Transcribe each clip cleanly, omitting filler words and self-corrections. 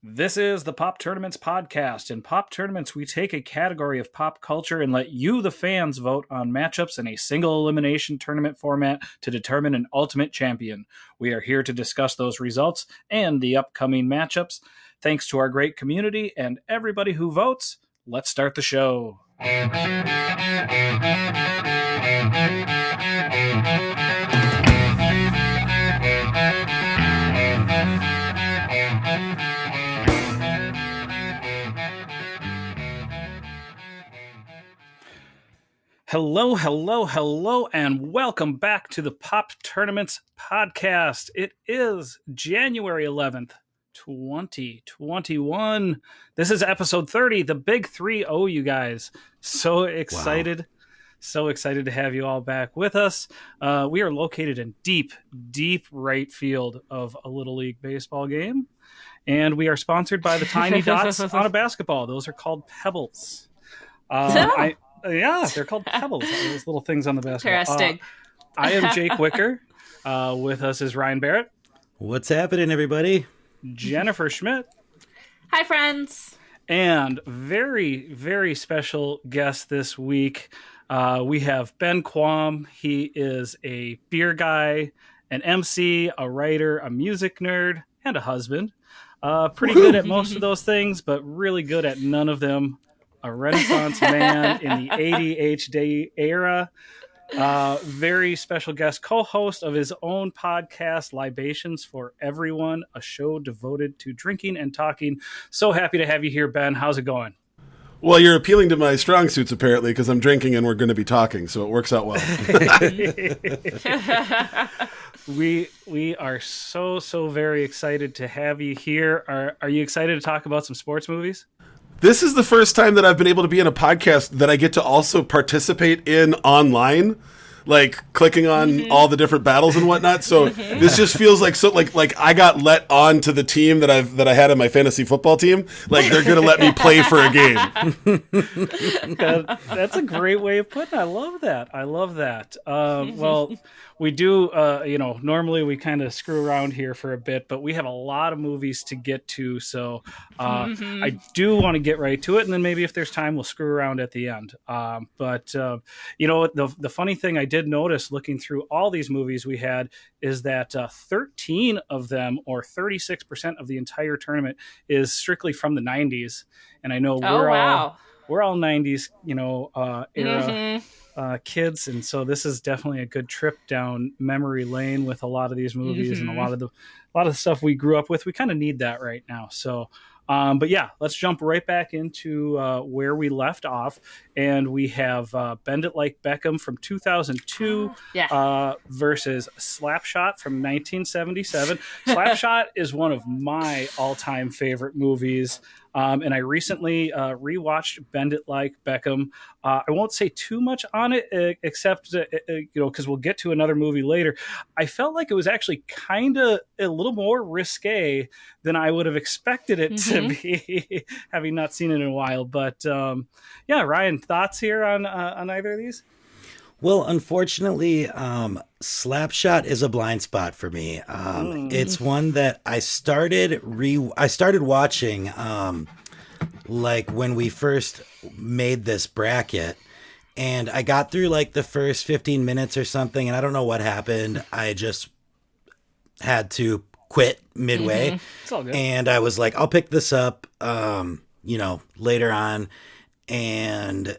This is the Pop Tournaments podcast. In Pop Tournaments, we take a category of pop culture and let you, the fans, vote on matchups in a single elimination tournament format to determine an ultimate champion. We are here to discuss those results and the upcoming matchups. Thanks to our great community and everybody who votes, let's start the show. Hello, and welcome back to the Pop Tournaments podcast. It is January 11th, 2021. This is episode 30, the big 3-0, you guys. So excited. Wow. So excited to have you all back with us. We are located in deep right field of a Little League baseball game. And we are sponsored by the tiny dots on a basketball. Those are called pebbles. Yeah, they're called pebbles. Those little things on the basketball. Interesting. I am Jake Wicker. With us is Ryan Barrett. What's happening, everybody? Jennifer Schmidt. Hi, friends. And very special guest this week. We have Ben Quam. He is a beer guy, an MC, a writer, a music nerd, and a husband. Pretty good at most of those things, but really good at none of them. A Renaissance man in the ADHD era. Very special guest, co-host of his own podcast, Libations for Everyone, a show devoted to drinking and talking. So happy to have you here, Ben. How's it going? Well, you're appealing to my strong suits, apparently, because I'm drinking and we're going to be talking, so it works out well. We are so very excited to have you here. Are you excited to talk about some sports movies? This is the first time that I've been able to be in a podcast that I get to also participate in online, like clicking on all the different battles and whatnot. So this just feels like like I got let on to the team that I had on my fantasy football team. Like they're gonna let me play for a game. That's a great way of putting it. I love that. Well, we do, normally we kind of screw around here for a bit, but we have a lot of movies to get to. So I do want to get right to it. And then maybe if there's time, we'll screw around at the end. But the funny thing I did notice looking through all these movies we had is that 13 of them, or 36% of the entire tournament, is strictly from the 90s. And I know we're all 90s, era. Kids, and so this is definitely a good trip down memory lane with a lot of these movies and a lot of the stuff we grew up with. We kind of need that right now. So, but yeah, let's jump right back into where we left off, and we have Bend It Like Beckham from 2002 versus Slapshot from 1977. Slapshot is one of my all-time favorite movies. And I recently rewatched Bend It Like Beckham. I won't say too much on it, except because we'll get to another movie later. I felt like it was actually kind of a little more risque than I would have expected it to be, having not seen it in a while. But Ryan, thoughts here on either of these? Well, unfortunately, Slapshot is a blind spot for me. It's one that I started watching like when we first made this bracket, and I got through like the first 15 minutes or something, and I don't know what happened. I just had to quit midway. It's all good. And I was like, I'll pick this up later on. And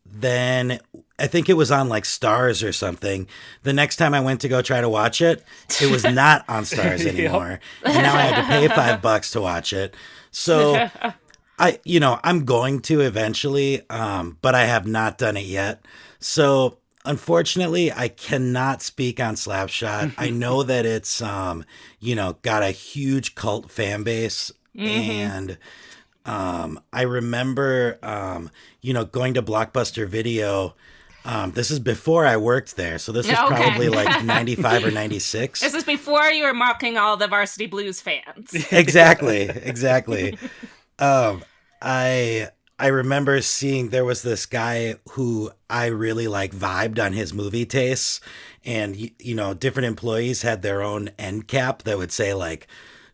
then I think it was on like Stars or something. The next time I went to go try to watch it, it was not on Stars anymore. And now I had to pay $5 to watch it. So I'm going to eventually, but I have not done it yet. So unfortunately, I cannot speak on Slapshot. I know that it's, got a huge cult fan base. And I remember, going to Blockbuster Video. This is before I worked there, so this is probably like 95 or 96. This is before you were mocking all the Varsity Blues fans. Exactly. I remember seeing there was this guy who I really vibed on his movie tastes, and different employees had their own end cap that would say like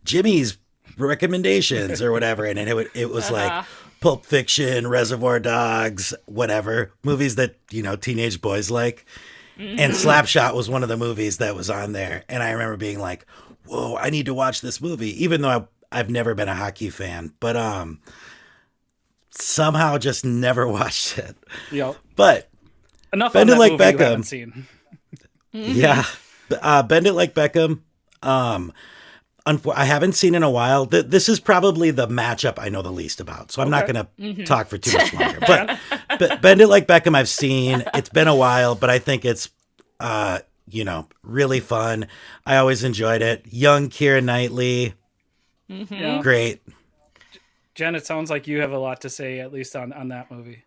Jimmy's recommendations or whatever, and it was like Pulp Fiction, Reservoir Dogs, whatever movies that teenage boys like. And Slapshot was one of the movies that was on there, and I remember being like, "Whoa, I need to watch this movie," even though I've never been a hockey fan, but somehow just never watched it. Yep. But enough Bend on It that Like movie you Beckham. haven't seen. Yeah, Bend It Like Beckham. I haven't seen in a while. This is probably the matchup I know the least about, so I'm not going to talk for too much longer. But Bend It Like Beckham, I've seen. It's been a while, but I think it's, really fun. I always enjoyed it. Young Keira Knightley, Yeah. great. Jen, it sounds like you have a lot to say, at least on that movie.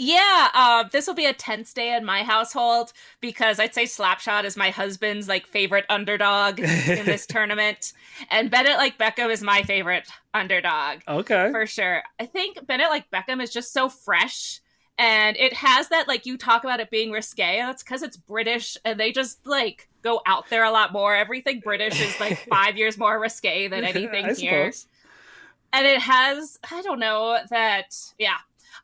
Yeah, this will be a tense day in my household because I'd say Slapshot is my husband's favorite underdog in this tournament, and Bend It Like Beckham is my favorite underdog. Okay. For sure. I think Bend It Like Beckham is just so fresh, and it has that you talk about it being risque, and that's because it's British, and they just go out there a lot more. Everything British is 5 years more risque than anything I here. suppose. And it has, I don't know,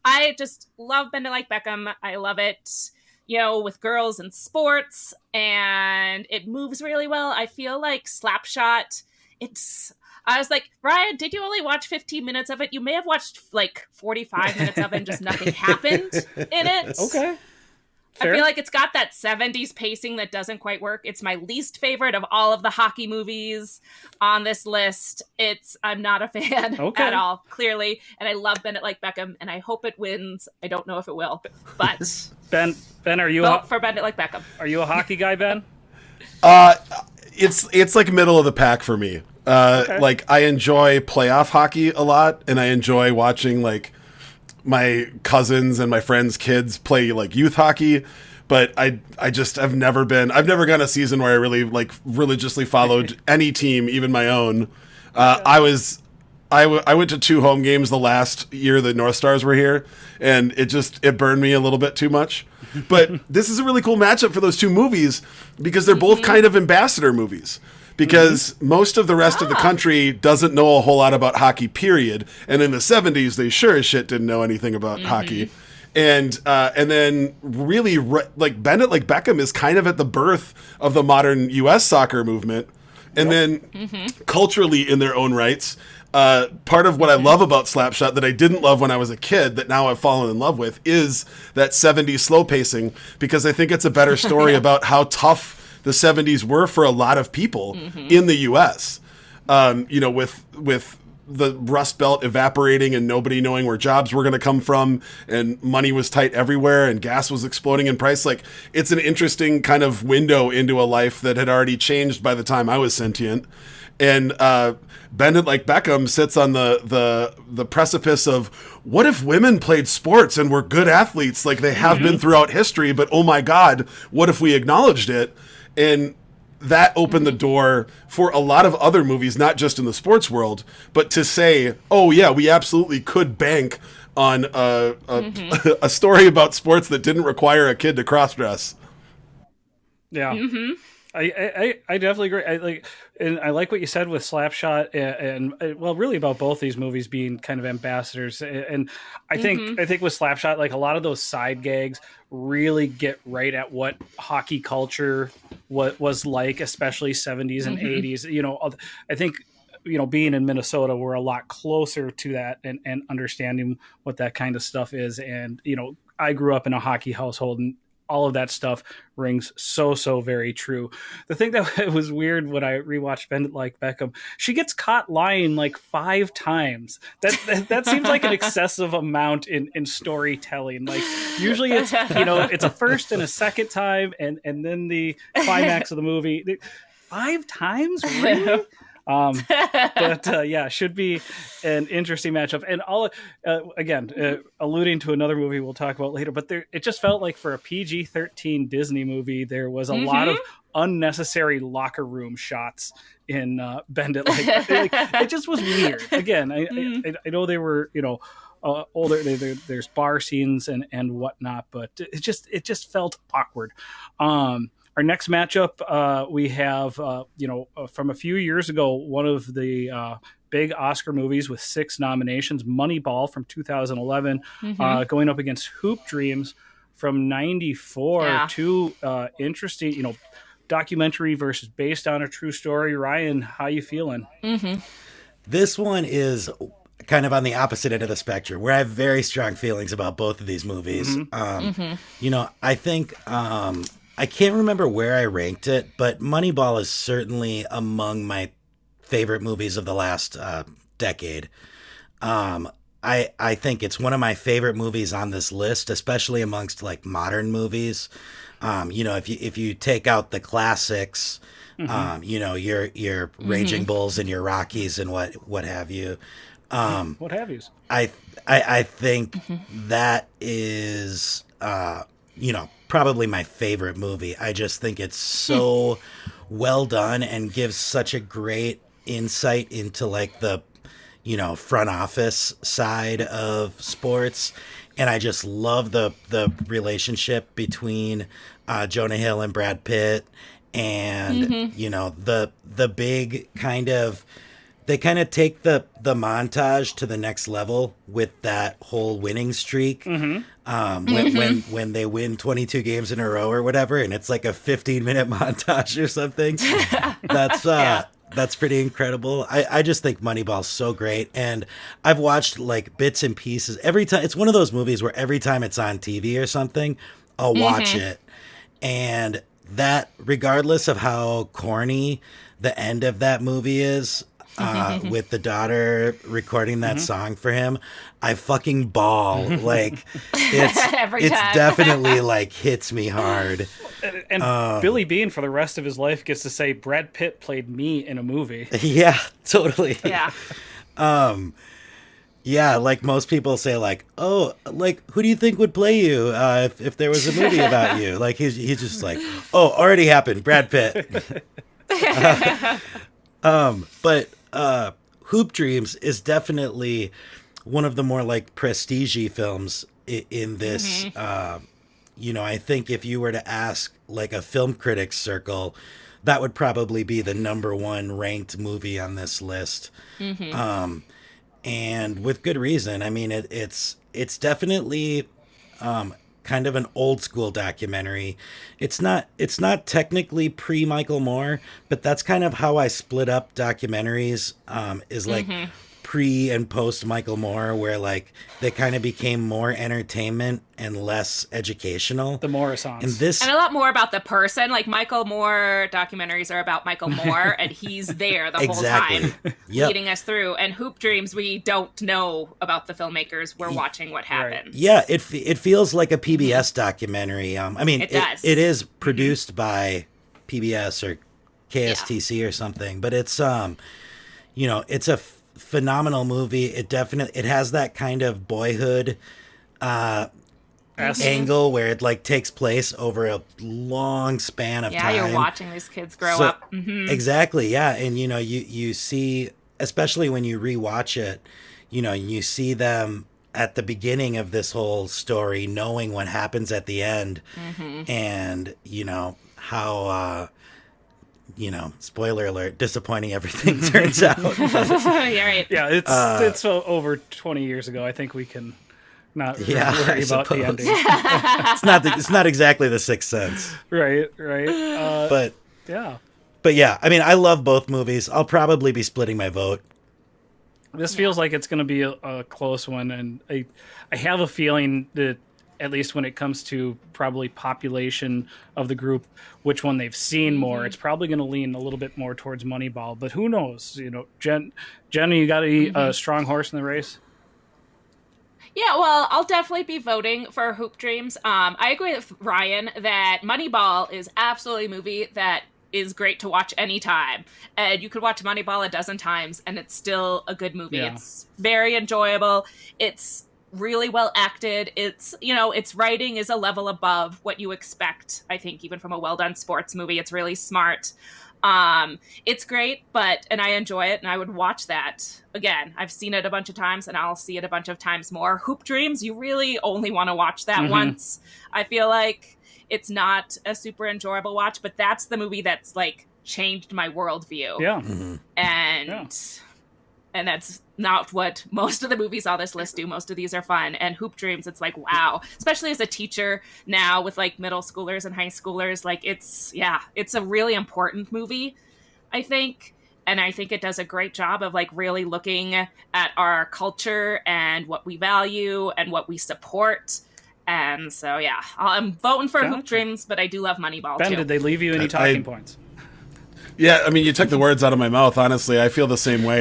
I just love Bend It Like Beckham. I love it, with girls and sports, and it moves really well. I feel like Slapshot, I was like, Ryan, did you only watch 15 minutes of it? You may have watched 45 minutes of it and just nothing happened in it. Okay. Fair. I feel like it's got that 70s pacing that doesn't quite work. It's my least favorite of all of the hockey movies on this list. I'm not a fan at all, clearly. And I love Bend It Like Beckham, and I hope it wins. I don't know if it will, but Ben, are you vote for Bend It Like Beckham. Are you a hockey guy, Ben? It's like middle of the pack for me. I enjoy playoff hockey a lot, and I enjoy watching my cousins and my friends' kids play youth hockey, but I've never gone a season where I really religiously followed any team, even my own. I went to 2 home games the last year the North Stars were here, and it burned me a little bit too much. But this is a really cool matchup for those two movies because they're both kind of ambassador movies. Because most of the rest of the country doesn't know a whole lot about hockey, period. And in the 70s, they sure as shit didn't know anything about hockey. And then really, Bend It Like Beckham is kind of at the birth of the modern U.S. soccer movement. And then culturally in their own rights, part of what I love about Slapshot that I didn't love when I was a kid that now I've fallen in love with is that 70s slow pacing, because I think it's a better story about how tough the 70s were for a lot of people in the U.S. With the Rust Belt evaporating and nobody knowing where jobs were going to come from, and money was tight everywhere, and gas was exploding in price. It's an interesting kind of window into a life that had already changed by the time I was sentient. And Bend It Like Beckham sits on the precipice of, what if women played sports and were good athletes like they have been throughout history, but oh my God, what if we acknowledged it? And that opened the door for a lot of other movies, not just in the sports world, but to say, oh yeah, we absolutely could bank on a story about sports that didn't require a kid to cross-dress. Yeah. I definitely agree. I like what you said with Slapshot and really about both these movies being kind of ambassadors. And I think with Slapshot, a lot of those side gags really get right at what hockey culture was like, especially 70s and 80s. I think, being in Minnesota, we're a lot closer to that and understanding what that kind of stuff is. And, I grew up in a hockey household, and all of that stuff rings so very true. The thing that was weird when I rewatched Bend It Like Beckham, she gets caught lying 5 times. That seems like an excessive amount in storytelling. Usually it's it's a first and a second time, and then the climax of the movie. 5 times, really? Should be an interesting matchup. And all alluding to another movie we'll talk about later, but it just felt like for a PG-13 Disney movie, there was a lot of unnecessary locker room shots in Bend It Like it just was weird. Again, I know they were older. There's bar scenes and whatnot, but it just felt awkward. Our next matchup, we have, from a few years ago, one of the big Oscar movies with 6 nominations, Moneyball from 2011, going up against Hoop Dreams from 94. Yeah. Two interesting, documentary versus based on a true story. Ryan, how you feeling? This one is kind of on the opposite end of the spectrum, where I have very strong feelings about both of these movies. I think I can't remember where I ranked it, but Moneyball is certainly among my favorite movies of the last decade. I think it's one of my favorite movies on this list, especially amongst like modern movies. If you take out the classics, your Raging Bulls and your Rockies and what have you. What have you? I think that is probably my favorite movie. I just think it's so well done and gives such a great insight into like the front office side of sports. And I just love the relationship between Jonah Hill and Brad Pitt, and the big kind of, they kind of take the montage to the next level with that whole winning streak. When they win 22 games in a row or whatever, and it's like a 15-minute montage or something. That's pretty incredible. I just think Moneyball's so great, and I've watched like bits and pieces every time. It's one of those movies where every time it's on TV or something, I'll watch it, and that, regardless of how corny the end of that movie is, with the daughter recording that song for him, I fucking bawl. Like it's definitely like hits me hard. And Billy Bean for the rest of his life gets to say Brad Pitt played me in a movie. Yeah, totally. Yeah. Yeah, like most people say, like, oh, like, who do you think would play you if there was a movie about you? Like, he's just like, oh, already happened, Brad Pitt. But Hoop Dreams is definitely one of the more like prestige-y films in this. I think if you were to ask like a film critics circle, that would probably be the number one ranked movie on this list. And with good reason. I mean, it's definitely kind of an old school documentary. It's not technically pre Michael Moore, but that's kind of how I split up documentaries, is like pre and post Michael Moore, where like they kind of became more entertainment and less educational. The Morrisons. And a lot more about the person. Like Michael Moore documentaries are about Michael Moore, and he's there the whole time, leading us through. And Hoop Dreams, we don't know about the filmmakers. We're watching what happens. Right. Yeah, it feels like a PBS documentary. I mean, it does. It is produced by PBS or KSTC or something, but it's it's a phenomenal movie. It has that kind of Boyhood angle where it like takes place over a long span of time. Yeah, you're watching these kids grow up. Exactly, yeah. And you see, especially when you rewatch it, you see them at the beginning of this whole story knowing what happens at the end, and how spoiler alert, disappointing everything turns out. Yeah, right. Yeah, it's over 20 years ago. I think we can not worry about the ending. It's not exactly The Sixth Sense. Right. But yeah, I mean, I love both movies. I'll probably be splitting my vote. This feels like it's going to be a close one, and I have a feeling that, at least when it comes to probably population of the group, which one they've seen more, it's probably going to lean a little bit more towards Moneyball. But who knows? Jenna, you got a strong horse in the race? Yeah, well, I'll definitely be voting for Hoop Dreams. I agree with Ryan that Moneyball is absolutely a movie that is great to watch anytime. And you could watch Moneyball a dozen times and it's still a good movie. Yeah. It's very enjoyable. It's really well acted. It's, its writing is a level above what you expect, I think, even from a well-done sports movie. It's really smart. It's great, and I enjoy it, and I would watch that again. I've seen it a bunch of times, and I'll see it a bunch of times more. Hoop Dreams, you really only want to watch that once. I feel like it's not a super enjoyable watch, but that's the movie that's like changed my worldview. Yeah. And that's not what most of the movies on this list do. Most of these are fun. And Hoop Dreams, it's like, wow. Especially as a teacher now with like middle schoolers and high schoolers, like it's a really important movie, I think. And I think it does a great job of like really looking at our culture and what we value and what we support. And so, yeah, I'm voting for Hoop Dreams, but I do love Moneyball Ben, too. did they leave you any talking points? Yeah, I mean, you took the words out of my mouth, honestly. I feel the same way.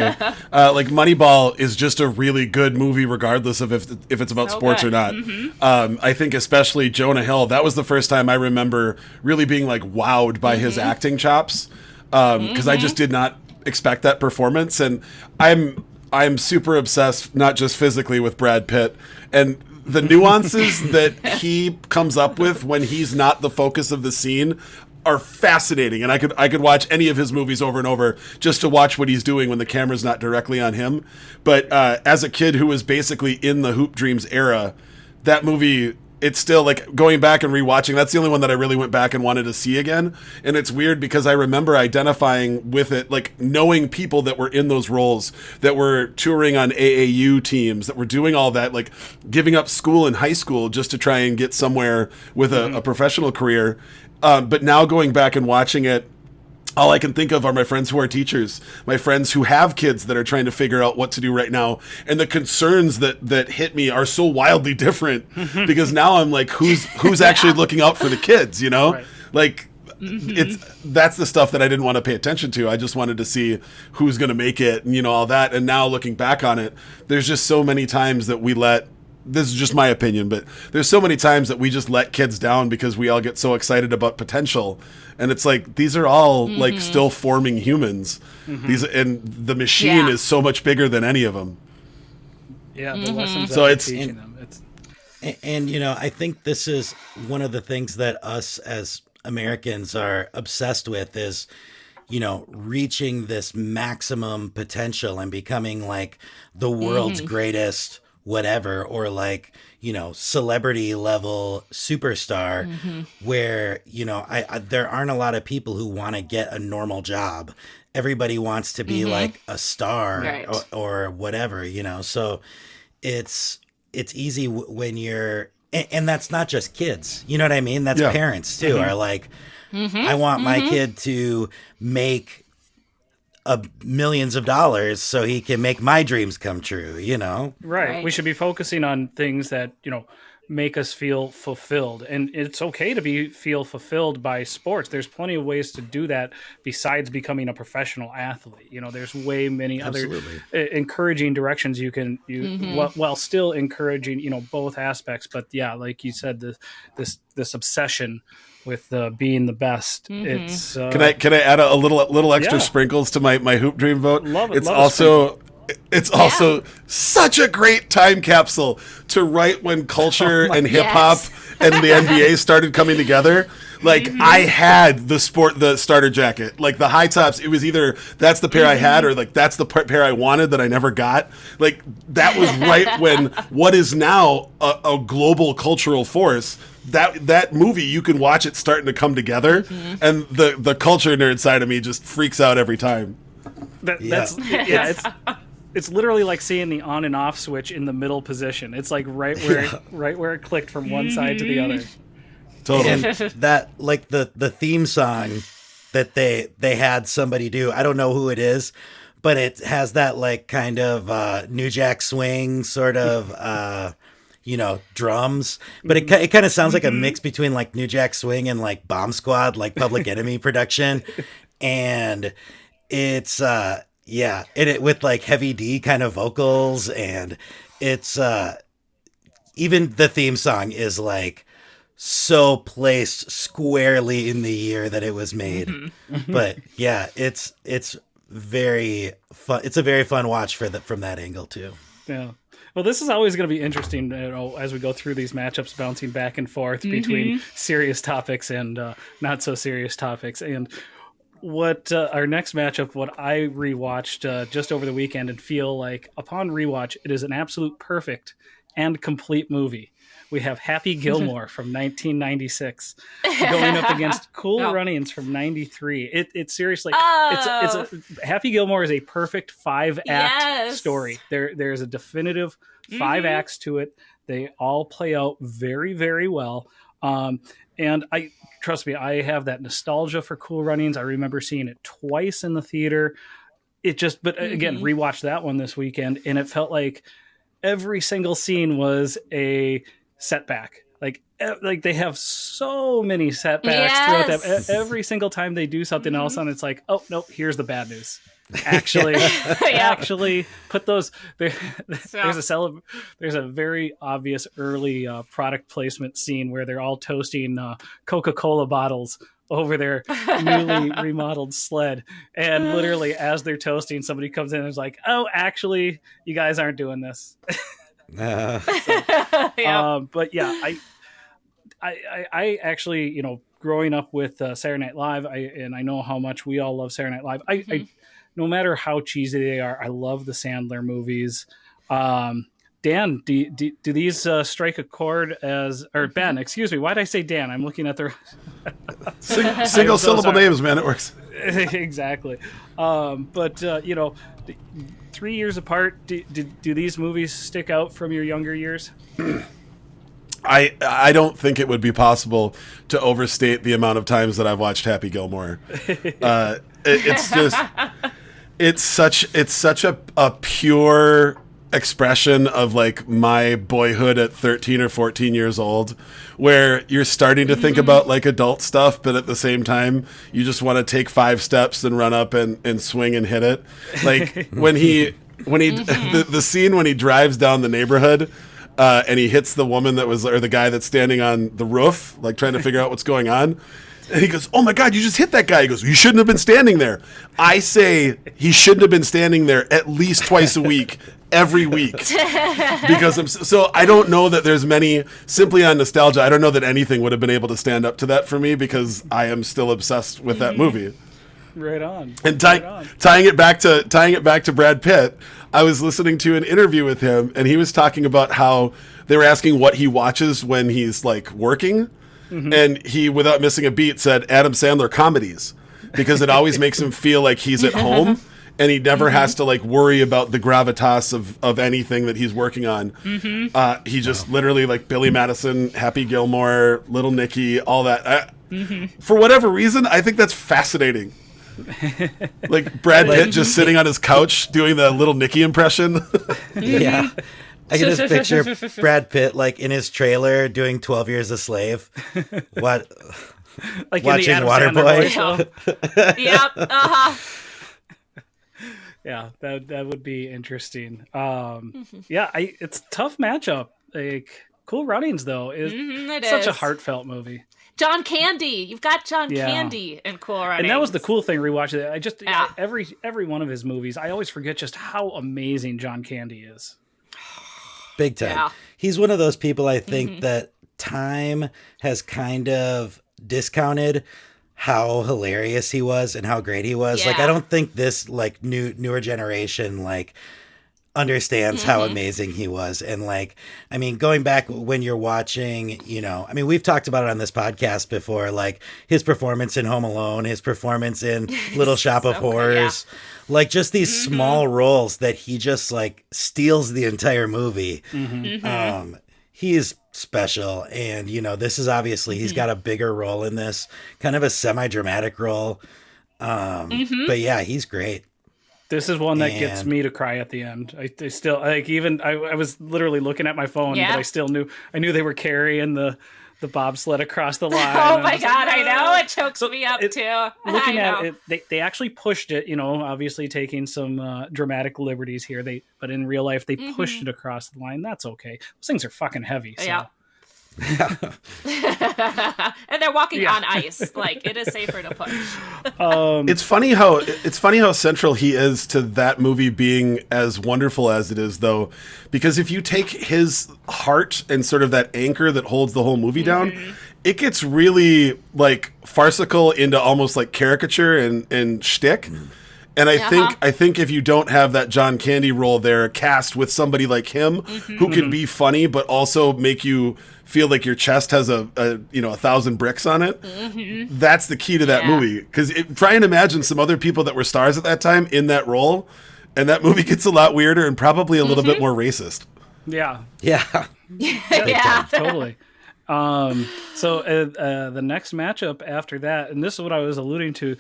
Like, Moneyball is just a really good movie, regardless of if it's about sports or not. I think especially Jonah Hill, that was the first time I remember really being, like, wowed by his acting chops. Because I just did not expect that performance. And I'm super obsessed, not just physically, with Brad Pitt. And the nuances that he comes up with when he's not the focus of the scene are fascinating, and I could watch any of his movies over and over just to watch what he's doing when the camera's not directly on him. But as a kid who was basically in the Hoop Dreams era, that movie, it's still like going back and rewatching. That's the only one that I really went back and wanted to see again. And it's weird because I remember identifying with it, like knowing people that were in those roles, that were touring on AAU teams, that were doing all that, like giving up school in high school just to try and get somewhere with a professional career. But now going back and watching it, all I can think of are my friends who are teachers, my friends who have kids that are trying to figure out what to do right now. And the concerns that hit me are so wildly different because now I'm like, who's actually looking out for the kids, you know? Right. Like, that's the stuff that I didn't want to pay attention to. I just wanted to see who's going to make it and, you know, all that. And now looking back on it, there's just so many times that this is just my opinion, but there's so many times that we just let kids down because we all get so excited about potential. And it's like, these are all like still forming humans. And the machine is so much bigger than any of them. Yeah. The lessons so it's teaching them. And, you know, I think this is one of the things that us as Americans are obsessed with is, you know, reaching this maximum potential and becoming like the world's greatest whatever, or like, you know, celebrity level superstar, where, you know, there aren't a lot of people who want to get a normal job. Everybody wants to be like a star or whatever, you know. So it's easy when you're, and that's not just kids, you know what I mean? That's parents too, are like, I want my kid to make millions of dollars so he can make my dreams come true, you know? Right. We should be focusing on things that, you know, make us feel fulfilled. And it's okay to feel fulfilled by sports. There's plenty of ways to do that besides becoming a professional athlete. You know, there's way many other encouraging directions you can while still encouraging, you know, both aspects. But yeah, like you said, this obsession with being the best. It's can I add a little extra sprinkles to my Hoop Dream vote? Love it. It's also such a great time capsule to right when culture and hip hop and the NBA started coming together. Like I had the starter jacket, like the high tops. It was either that's the pair I had or like that's the pair I wanted that I never got. Like that was right when what is now a global cultural force. That movie, you can watch it starting to come together, and the culture nerd side of me just freaks out every time. It's literally like seeing the on and off switch in the middle position. It's like right where it clicked from one side to the other. Totally. And that, like the theme song that they had somebody do, I don't know who it is, but it has that like kind of New Jack Swing sort of you know, drums, but it kind of sounds like a mix between like New Jack Swing and like Bomb Squad, like Public Enemy production. And it's it with like Heavy D kind of vocals, and it's even the theme song is like so placed squarely in the year that it was made. But yeah, it's very fun. It's a very fun watch from that angle too. Yeah. Well, this is always going to be interesting, you know, as we go through these matchups, bouncing back and forth between serious topics and not so serious topics. And what our next matchup, what I rewatched just over the weekend and feel like upon rewatch, it is an absolute perfect and complete movie. We have Happy Gilmore from 1996 going up against Cool Runnings from 93. It's seriously, Happy Gilmore is a perfect 5-act story. There's a definitive 5 acts to it. They all play out very, very well. And trust me, I have that nostalgia for Cool Runnings. I remember seeing it twice in the theater. But again, rewatched that one this weekend, and it felt like every single scene was a setback. Like they have so many setbacks throughout that. Every single time they do something else, and it's like, oh no, here's the bad news. Actually, put those. There's a very obvious early product placement scene where they're all toasting Coca-Cola bottles over their newly remodeled sled, and literally as they're toasting, somebody comes in and is like, "Oh, actually, you guys aren't doing this." But yeah, I actually, growing up with Saturday Night Live, and I know how much we all love Saturday Night Live. I no matter how cheesy they are, I love the Sandler movies. Dan, do these strike a chord or Ben? Excuse me, why did I say Dan? I'm looking at the single syllable names, man. It works. Exactly. But 3 years apart, do these movies stick out from your younger years? I don't think it would be possible to overstate the amount of times that I've watched Happy Gilmore. It's such a pure expression of like my boyhood at 13 or 14 years old, where you're starting to think about like adult stuff, but at the same time you just want to take 5 steps and run up and swing and hit it. Like when he the scene when he drives down the neighborhood and he hits the woman or the guy that's standing on the roof, like trying to figure out what's going on. And he goes, "Oh my God, you just hit that guy." He goes, "You shouldn't have been standing there." I say he shouldn't have been standing there at least twice a week, every week. Because I don't know that there's many, simply on nostalgia, I don't know that anything would have been able to stand up to that for me, because I am still obsessed with that movie. Right on. And tying it back to Brad Pitt, I was listening to an interview with him, and he was talking about how they were asking what he watches when he's like working. And he, without missing a beat, said Adam Sandler comedies, because it always makes him feel like he's at home, and he never has to like worry about the gravitas of anything that he's working on. He just literally, like Billy Madison, Happy Gilmore, Little Nicky, all that. For whatever reason, I think that's fascinating. Like Brad Pitt just sitting on his couch doing the Little Nicky impression. Yeah. I can just picture Brad Pitt like in his trailer doing 12 Years a Slave. What? Like watching Waterboy. Yep. Yeah, that would be interesting. Yeah, it's a tough matchup. Like Cool Runnings though is such a heartfelt movie. John Candy, you've got John Candy in Cool Runnings, and that was the cool thing rewatching it. I just every one of his movies, I always forget just how amazing John Candy is. Big time. Yeah. He's one of those people, I think, that time has kind of discounted how hilarious he was and how great he was. Yeah. Like, I don't think this like newer generation like understands how amazing he was. And like, I mean, going back when you're watching, we've talked about it on this podcast before, like his performance in Home Alone, his performance in Little Shop of Horrors, like just these small roles that he just like steals the entire movie. He is special. And, this is obviously, he's got a bigger role in this, kind of a semi-dramatic role. But yeah, he's great. This is one that gets me to cry at the end. I still like, even I was literally looking at my phone, but I knew they were carrying the bobsled across the line. Oh my God, I know, it chokes me up too. Looking at it, they actually pushed it. Obviously taking some dramatic liberties here. But in real life, they pushed it across the line. That's okay. Those things are fucking heavy. So. Yeah. And they're walking on ice. Like, it is safer to push. It's funny how central he is to that movie being as wonderful as it is, though, because if you take his heart and sort of that anchor that holds the whole movie down, it gets really like farcical into almost like caricature and shtick. And I think if you don't have that John Candy role there cast with somebody like him who can be funny but also make you feel like your chest has a 1,000 bricks on it, that's the key to that movie. Because try and imagine some other people that were stars at that time in that role, and that movie gets a lot weirder and probably a little bit more racist. Yeah. Yeah. Yeah. Totally. So the next matchup after that, and this is what I was alluding to,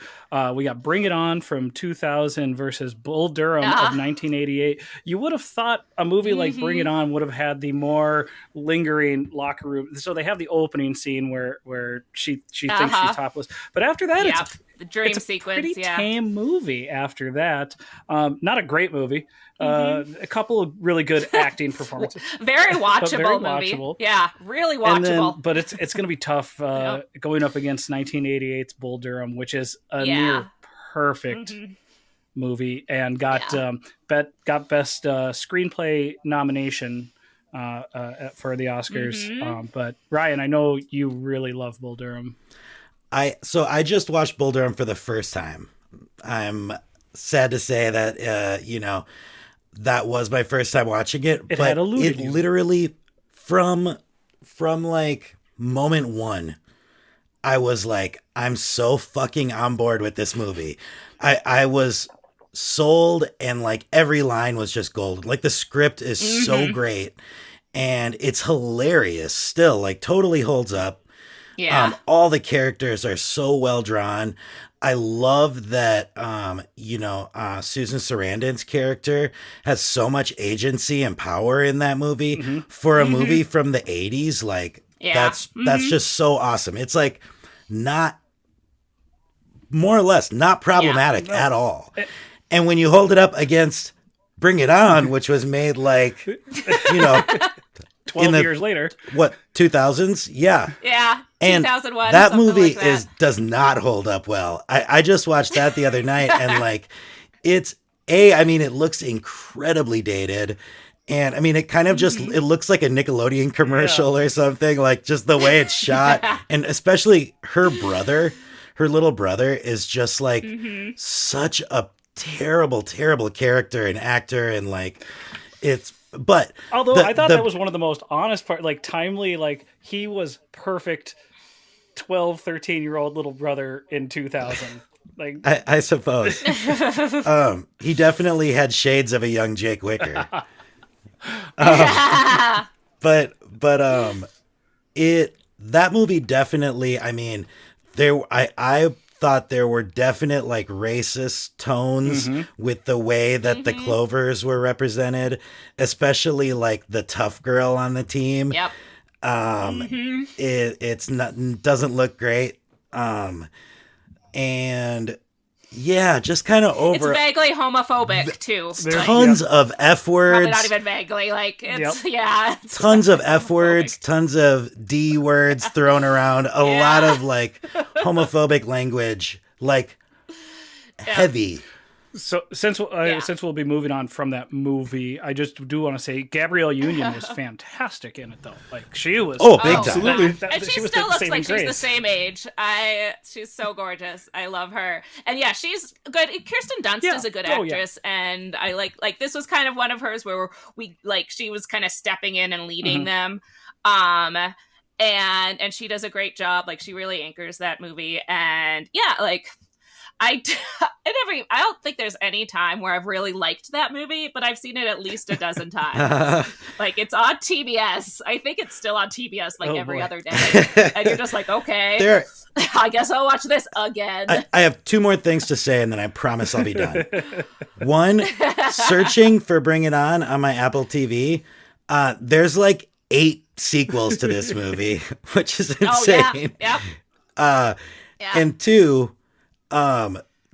we got Bring It On from 2000 versus Bull Durham of 1988. You would have thought a movie like Bring It On would have had the more lingering locker room. So they have the opening scene where she thinks she's topless, but after that, the dream it's a sequence. pretty tame movie. After that, not a great movie. A couple of really good acting performances. Very watchable movie. Watchable. Yeah, really watchable. But it's going to be tough going up against 1988's Bull Durham, which is a near perfect movie, and got best screenplay nomination for the Oscars. But Ryan, I know you really love Bull Durham. I just watched Bull Durham for the first time. I'm sad to say that that was my first time watching it. It but had eluded you. Literally from like moment one, I was like, I'm so fucking on board with this movie. I was sold, and like every line was just gold. Like the script is so great, and it's hilarious still, like totally holds up. Yeah. All the characters are so well drawn. I love that, Susan Sarandon's character has so much agency and power in that movie for a movie from the 80s. Like, that's just so awesome. It's like not, more or less, not problematic at all. And when you hold it up against Bring It On, which was made like, 12 years later. What, 2000s? Yeah. Yeah. And 2001. That movie like that. does not hold up well. I just watched that the other night, and like it looks incredibly dated. And I mean, it kind of just, it looks like a Nickelodeon commercial or something, like just the way it's shot. And especially her little brother is just like such a terrible, terrible character and actor. And like, although I thought that was one of the most honest part, like timely, like he was perfect 12, 13-year-old little brother in 2000. Like I suppose. He definitely had shades of a young Jake Wicker. But that movie definitely, I mean, I thought there were definite like racist tones with the way that the Clovers were represented, especially like the tough girl on the team. Yep. It's not, doesn't look great. And yeah, just kind of over. It's vaguely homophobic too. Tons of F words. Probably not even vaguely. Like it's it's tons of F words, tons of D words thrown around. A lot of like homophobic language, like heavy. So since we'll be moving on from that movie, I just do want to say Gabrielle Union was fantastic in it, though. Like she was, big time. Absolutely. And she still looks like she's the same age. She's so gorgeous. I love her, and yeah, she's good. Kirsten Dunst is a good actress, and I like this was kind of one of hers where she was kind of stepping in and leading them, and she does a great job. Like she really anchors that movie, and I don't think there's any time where I've really liked that movie, but I've seen it at least a dozen times. Like it's on TBS. I think it's still on TBS every other day. And you're just like, okay, I guess I'll watch this again. I have two more things to say, and then I promise I'll be done. One, searching for Bring It On my Apple TV, there's like 8 sequels to this movie, which is insane. And two,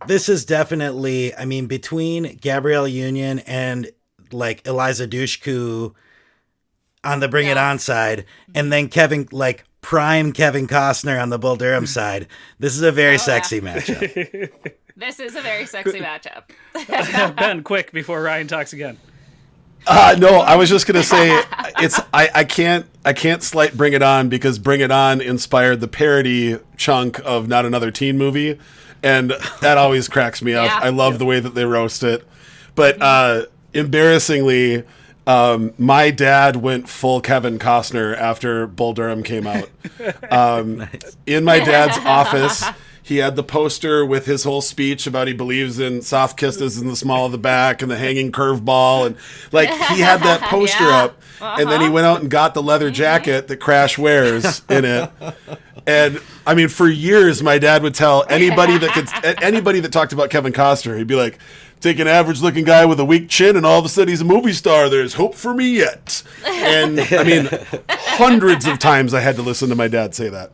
this is definitely, I mean, between Gabrielle Union and like Eliza Dushku on the Bring It On side, and then prime Kevin Costner on the Bull Durham side, this is a very sexy matchup. This is a very sexy matchup. Ben, quick before Ryan talks again. No, I was just gonna say, I can't slight Bring It On because Bring It On inspired the parody chunk of Not Another Teen Movie, and that always cracks me up. Yeah. I love the way that they roast it. But embarrassingly, my dad went full Kevin Costner after Bull Durham came out. Nice. In my dad's office, he had the poster with his whole speech about he believes in soft kisses in the small of the back and the hanging curveball, and like he had that poster Yeah. up, and then he went out and got the leather jacket that Crash wears in it. And I mean, for years, my dad would tell anybody that talked about Kevin Costner, he'd be like, "Take an average-looking guy with a weak chin, and all of a sudden he's a movie star. There's hope for me yet." And I mean, hundreds of times I had to listen to my dad say that.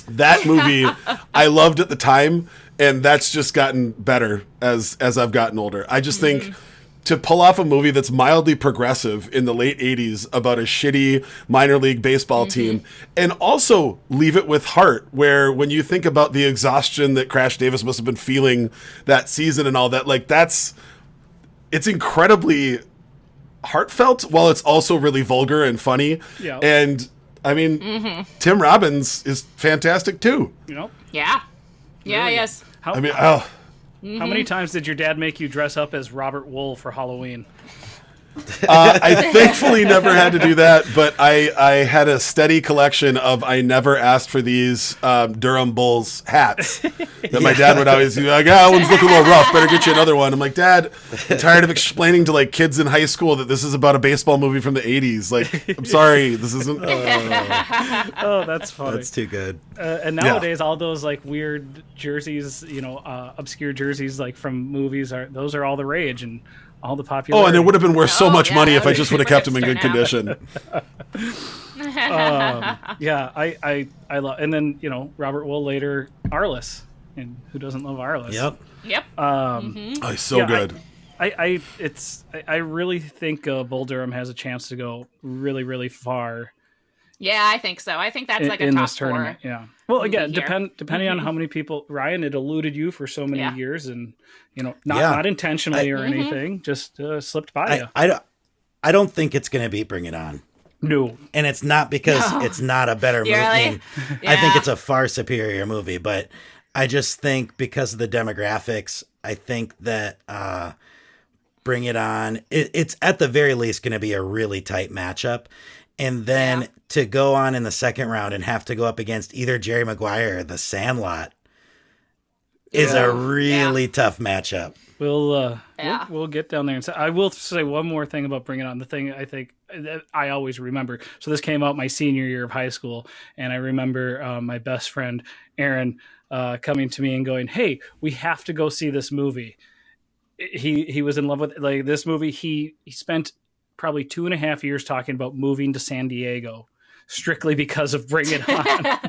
That movie I loved at the time, and that's just gotten better as I've gotten older. I just think to pull off a movie that's mildly progressive in the late 80s about a shitty minor league baseball team, and also leave it with heart, where when you think about the exhaustion that Crash Davis must have been feeling that season and all that, like it's incredibly heartfelt while it's also really vulgar and funny. Yeah. And I mean, Tim Robbins is fantastic too. You know, Yeah. Yeah, Really? yes. how, I mean, how many times did your dad make you dress up as Robert Wool for Halloween? I thankfully never had to do that, but I had a steady collection of I never asked for these Durham Bulls hats that my dad would always be like, "Ah, that one's looking a little rough. Better get you another one." I'm like, "Dad, I'm tired of explaining to like kids in high school that this is about a baseball movie from the '80s. Like, I'm sorry, this isn't." Oh, that's funny. That's too good. And nowadays, all those like weird jerseys, obscure jerseys like from movies those are all the rage and all the popular. Oh, and it would have been worth so Oh, much yeah, money if that I would just be would have kept them in super good hipster condition. Yeah, I love. And then Robert Wool later Arliss, and who doesn't love Arliss? Yep. Yep. Oh, he's so Yeah, good. I really think Bull Durham has a chance to go really, really far Yeah, I think so. I think that's like a in top this tournament. four. Yeah. Well, again, here. depending on how many people, Ryan, it eluded you for so many Yeah. years, and Yeah. not intentionally or anything, just slipped by you. I don't think it's going to be Bring It On. No. And it's not because it's not a better movie. Really? I mean, I think Yeah. it's a far superior movie, but I just think because of the demographics, I think that Bring It On, it's at the very least going to be a really tight matchup. And then to go on in the second round and have to go up against either Jerry Maguire or The Sandlot is a really tough matchup. We'll get down there and say. I will say one more thing about Bring It On. The thing I think that I always remember. So this came out my senior year of high school, and I remember my best friend Aaron coming to me and going, "Hey, we have to go see this movie." He was in love with like this movie. He spent probably 2.5 years talking about moving to San Diego strictly because of Bring It On.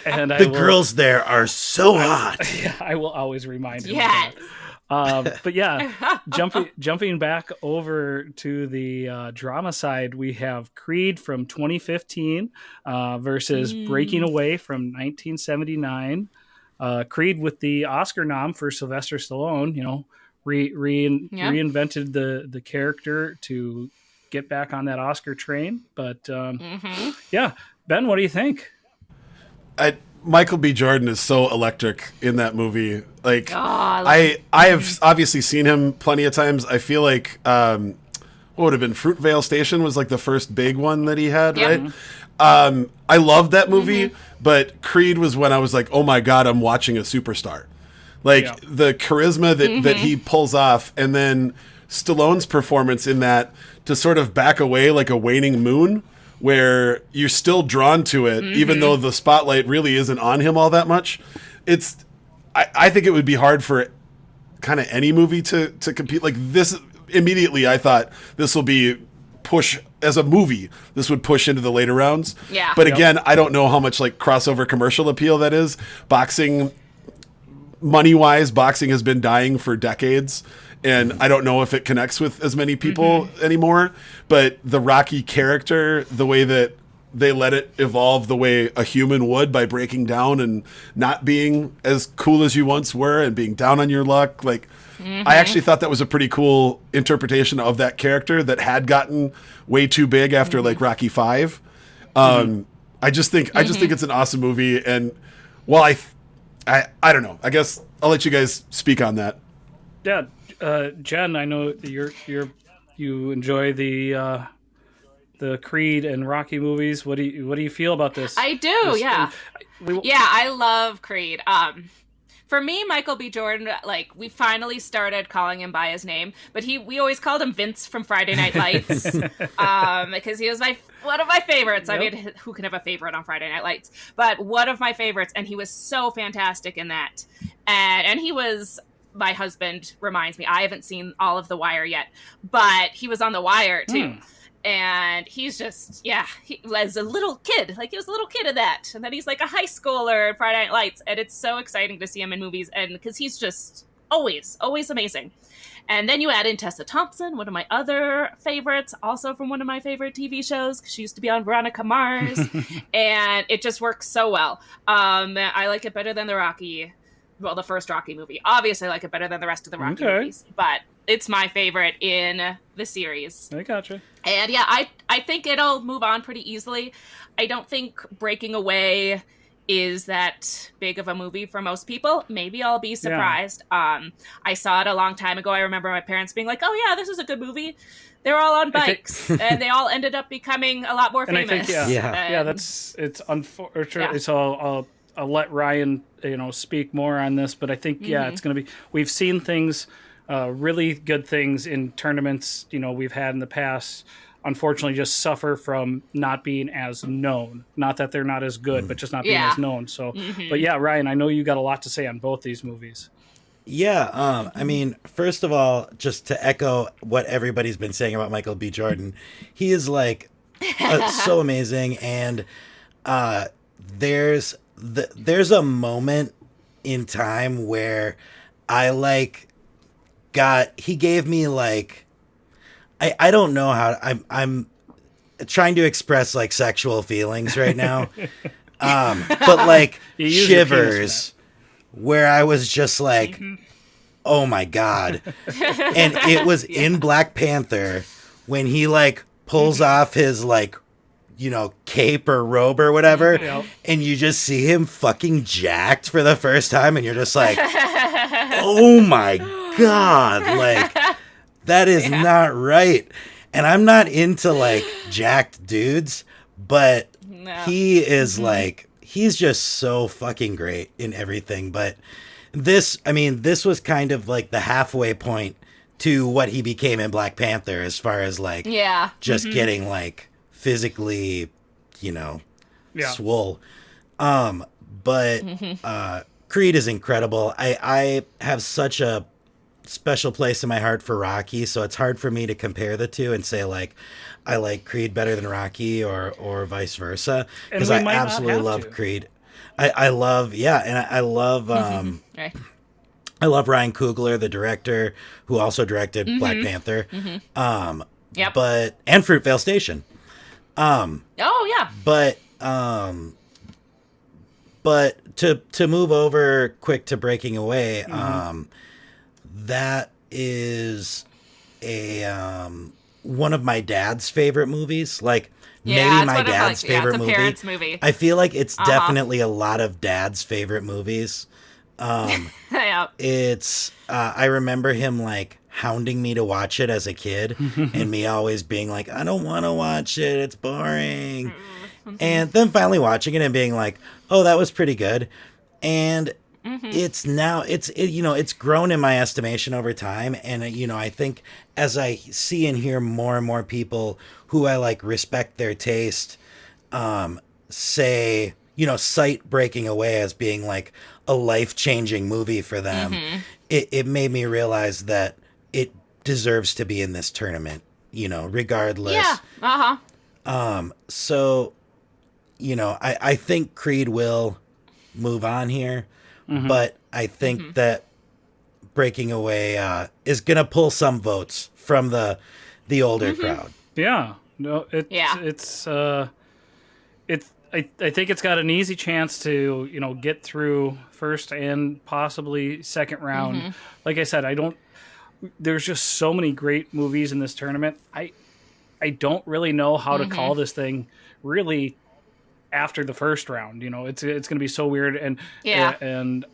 And The girls there are so hot. Yeah, I will always remind him. Yes. Of that. But yeah, jumping back over to the drama side, we have Creed from 2015 versus Breaking Away from 1979. Creed with the Oscar nom for Sylvester Stallone. Reinvented the character to get back on that Oscar train. But yeah, Ben, what do you think? Michael B. Jordan is so electric in that movie. Like, I have obviously seen him plenty of times. I feel like what would have been Fruitvale Station was like the first big one that he had, right? I loved that movie, but Creed was when I was like, oh my God, I'm watching a superstar. Like the charisma that he pulls off, and then Stallone's performance in that to sort of back away like a waning moon, where you're still drawn to it, even though the spotlight really isn't on him all that much. I think it would be hard for kind of any movie to compete like this. Immediately, I thought this will be push as a movie. This would push into the later rounds. Yeah. But again, I don't know how much like crossover commercial appeal that is. Boxing, money-wise, boxing has been dying for decades. And I don't know if it connects with as many people anymore. But the Rocky character, the way that they let it evolve the way a human would, by breaking down and not being as cool as you once were and being down on your luck. Like, I actually thought that was a pretty cool interpretation of that character that had gotten way too big after like Rocky V. I just think it's an awesome movie. And while I don't know, I guess I'll let you guys speak on that. Yeah, Jen, I know you enjoy the Creed and Rocky movies. What do you feel about this? I do, yeah. I love Creed. For me, Michael B. Jordan, like, we finally started calling him by his name, but we always called him Vince from Friday Night Lights, because he was one of my favorites. Yep. I mean, who can have a favorite on Friday Night Lights? But one of my favorites, and he was so fantastic in that. And he was, my husband reminds me, I haven't seen all of The Wire yet, but he was on The Wire too. And he's just, he was a little kid. Like, he was a little kid of that. And then he's like a high schooler in Friday Night Lights. And it's so exciting to see him in movies. And because he's just always amazing. And then you add in Tessa Thompson, one of my other favorites, also from one of my favorite TV shows. She used to be on Veronica Mars. And it just works so well. I like it better than the first Rocky movie. Obviously, I like it better than the rest of the Rocky movies. But it's my favorite in the series. I gotcha. And I think it'll move on pretty easily. I don't think Breaking Away is that big of a movie for most people. Maybe I'll be surprised. I saw it a long time ago. I remember my parents being like, "Oh yeah, this is a good movie." They're all on bikes, and they all ended up becoming a lot more famous. And I think, it's unfortunate. Yeah. So I'll let Ryan, speak more on this, but I think it's going to be. We've seen things. Really good things in tournaments, we've had in the past, unfortunately just suffer from not being as known. Not that they're not as good, but just not being as known. So, but Ryan, I know you got a lot to say on both these movies. Yeah, I mean, first of all, just to echo what everybody's been saying about Michael B. Jordan, he is like so amazing. And there's a moment in time where he gave me like, I don't know how I'm trying to express like sexual feelings right now. But like shivers where I was just like, oh my God. And it was in Black Panther when he like pulls off his like, cape or robe or whatever. And you just see him fucking jacked for the first time. And you're just like, oh my God, like, that is not right. And I'm not into like jacked dudes, but he is like, he's just so fucking great in everything. But this was kind of like the halfway point to what he became in Black Panther, as far as like, just getting like physically, swole. But Creed is incredible. I have such a special place in my heart for Rocky, so it's hard for me to compare the two and say like I like Creed better than Rocky or vice versa, because I absolutely love Creed. I love I love right. I love Ryan Coogler, the director, who also directed Black Panther. But and Fruitvale Station. But to move over quick to Breaking Away, that is one of my dad's favorite movies. Like maybe my dad's favorite movie. I feel like it's definitely a lot of dad's favorite movies. It's I remember him like hounding me to watch it as a kid, and me always being like, I don't want to watch it, it's boring. And then finally watching it and being like, oh, that was pretty good. And it's grown in my estimation over time. And, I think as I see and hear more and more people who I like respect their taste, cite Breaking Away as being like a life-changing movie for them, it made me realize that it deserves to be in this tournament, regardless. So, I think Creed will move on here, but I think that Breaking Away is going to pull some votes from the older crowd. Yeah. No, it's I think it's got an easy chance to, get through first and possibly second round. Like I said, there's just so many great movies in this tournament. I don't really know how to call this thing really after the first round. It's going to be so weird, and Yeah. and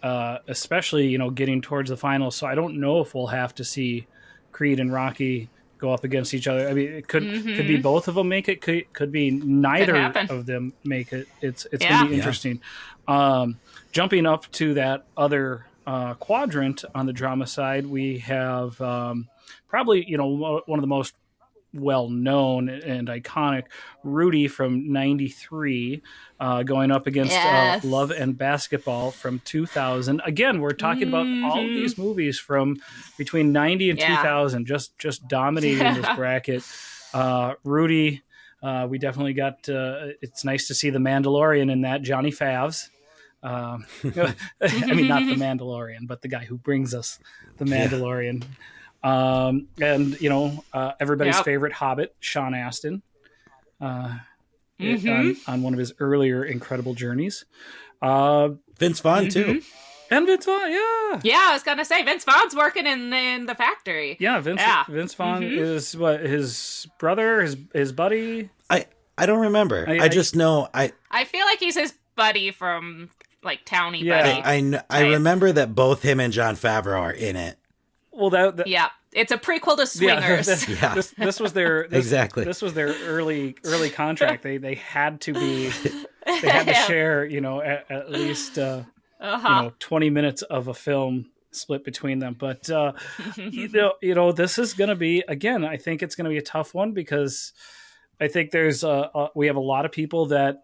especially getting towards the finals. So I don't know if we'll have to see Creed and Rocky go up against each other. I mean, it could be both of them make it. Could be neither of them make it. It's going to be interesting. Jumping up to that other quadrant on the drama side, we have probably one of the most well-known and iconic, Rudy from '93, going up against Love and Basketball from 2000. Again, we're talking about all of these movies from between '90 and 2000, just dominating this bracket. Rudy, we definitely got. It's nice to see the Mandalorian in that, Johnny Favs. I mean, not the Mandalorian, but the guy who brings us the Mandalorian. And everybody's favorite Hobbit, Sean Astin, on one of his earlier incredible journeys. Vince Vaughn too, and Vince Vaughn, I was gonna say Vince Vaughn's working in the factory. Vince Vaughn is what, his brother, his buddy. I don't remember. I just know I feel like he's his buddy from like Townie buddy. I remember that both him and Jon Favreau are in it. Well, it's a prequel to Swingers. This was their exactly. This was their early contract. They had to be. They had to share, at least 20 minutes of a film split between them. But this is going to be, again, I think it's going to be a tough one, because I think we have a lot of people that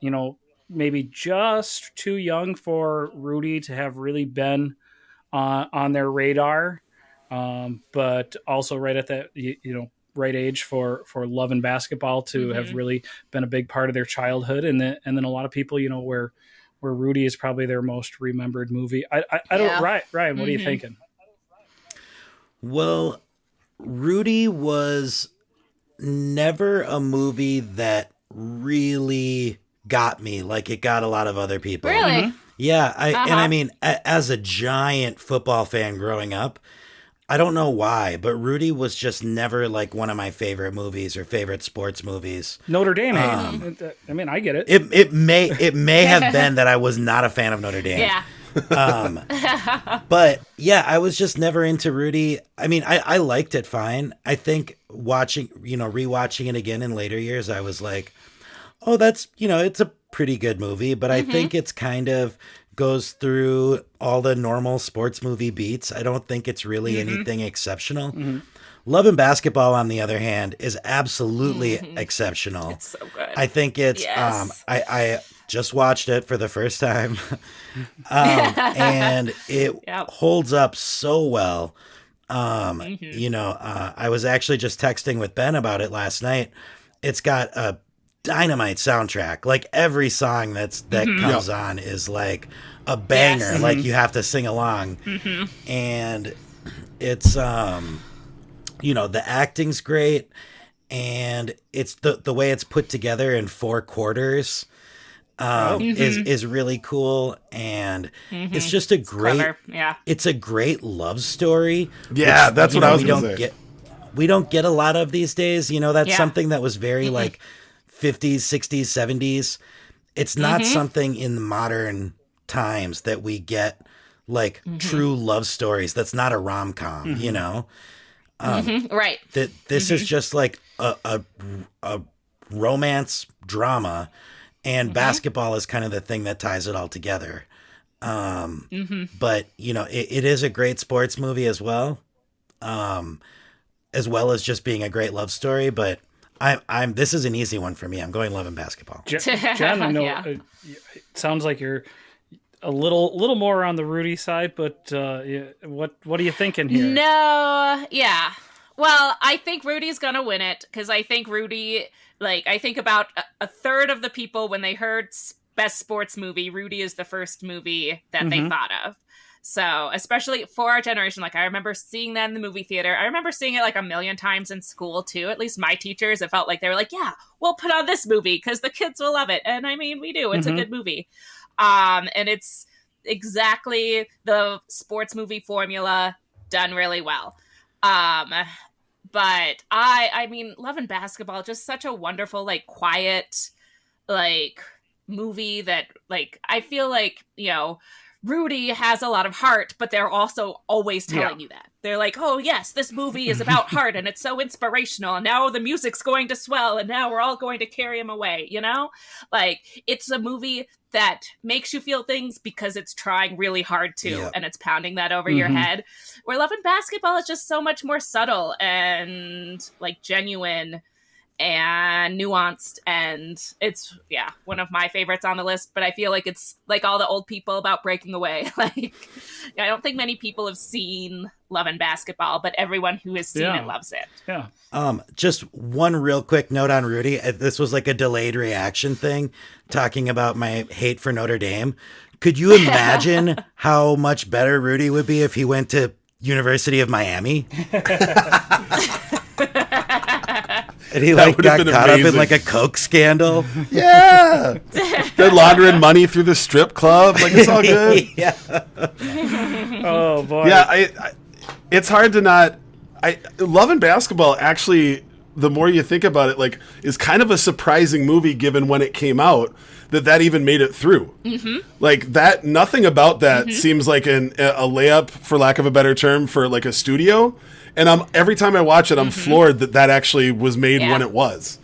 maybe just too young for Rudy to have really been on their radar. But also right at that, right age for Love and Basketball to have really been a big part of their childhood. And then a lot of people, where Rudy is probably their most remembered movie. I don't, Ryan, what are you thinking? Well, Rudy was never a movie that really got me like it got a lot of other people. Really? Yeah. And I mean, as a giant football fan growing up, I don't know why, but Rudy was just never like one of my favorite movies or favorite sports movies. Notre Dame. I mean, I get it. It may have been that I was not a fan of Notre Dame. Yeah. But yeah, I was just never into Rudy. I mean, I liked it fine. I think rewatching it again in later years, I was like, oh, that's, it's a pretty good movie, but I think it's kind of goes through all the normal sports movie beats. I don't think it's really anything exceptional. Love and Basketball, on the other hand, is absolutely exceptional. It's so good. I think it's I just watched it for the first time. And it holds up so well. I was actually just texting with Ben about it last night. It's got a dynamite soundtrack. Like every song that comes on is like a banger. Like you have to sing along. And it's the acting's great, and it's the way it's put together in 4 quarters is really cool, and it's just a great it's a great love story. Yeah, that's what I was gonna say. We don't get a lot of these days. That's something that was very like 50s, 60s, 70s. It's not something in the modern times that we get, like true love stories. That's not a rom-com, right. That this is just like a romance drama, and basketball is kind of the thing that ties it all together. But it is a great sports movie as well as just being a great love story. But this is an easy one for me. I'm going Love and Basketball. Jen, I know it sounds like you're a little more on the Rudy side, but what are you thinking here? No, yeah. Well, I think Rudy's gonna win it, because I think Rudy, I think about a third of the people, when they heard best sports movie, Rudy is the first movie that they thought of. So, especially for our generation, like I remember seeing that in the movie theater. I remember seeing it like a million times in school too. At least my teachers, it felt like they were like, yeah, we'll put on this movie because the kids will love it. And I mean, we do. It's a good movie. And it's exactly the sports movie formula done really well. But I mean, Love and Basketball, just such a wonderful, like, quiet, like, movie that, like, I feel like, you know, Rudy has a lot of heart, but they're also always telling you that. They're like, oh, yes, this movie is about heart, and it's so inspirational, and now the music's going to swell, and now we're all going to carry him away, you know? Like, it's a movie that makes you feel things because it's trying really hard to, and it's pounding that over your head. Where Love and Basketball is just so much more subtle and, like, genuine and nuanced, and it's one of my favorites on the list. But I feel like it's like all the old people about breaking away. Like, I don't think many people have seen Love and Basketball, but everyone who has seen it loves it. Just one real quick note on Rudy. This was like a delayed reaction thing, talking about my hate for Notre Dame. Could you imagine how much better Rudy would be if he went to University of Miami? And he like got caught up in like a coke scandal. Yeah, they're laundering money through the strip club. Like, it's all good. Oh boy. Yeah, it's hard to not. Love and Basketball, actually, the more you think about it, like, is kind of a surprising movie given when it came out. That even made it through. Like, that, nothing about that seems like a layup, for lack of a better term, for like a studio. And every time I watch it, I'm floored that actually was made when it was.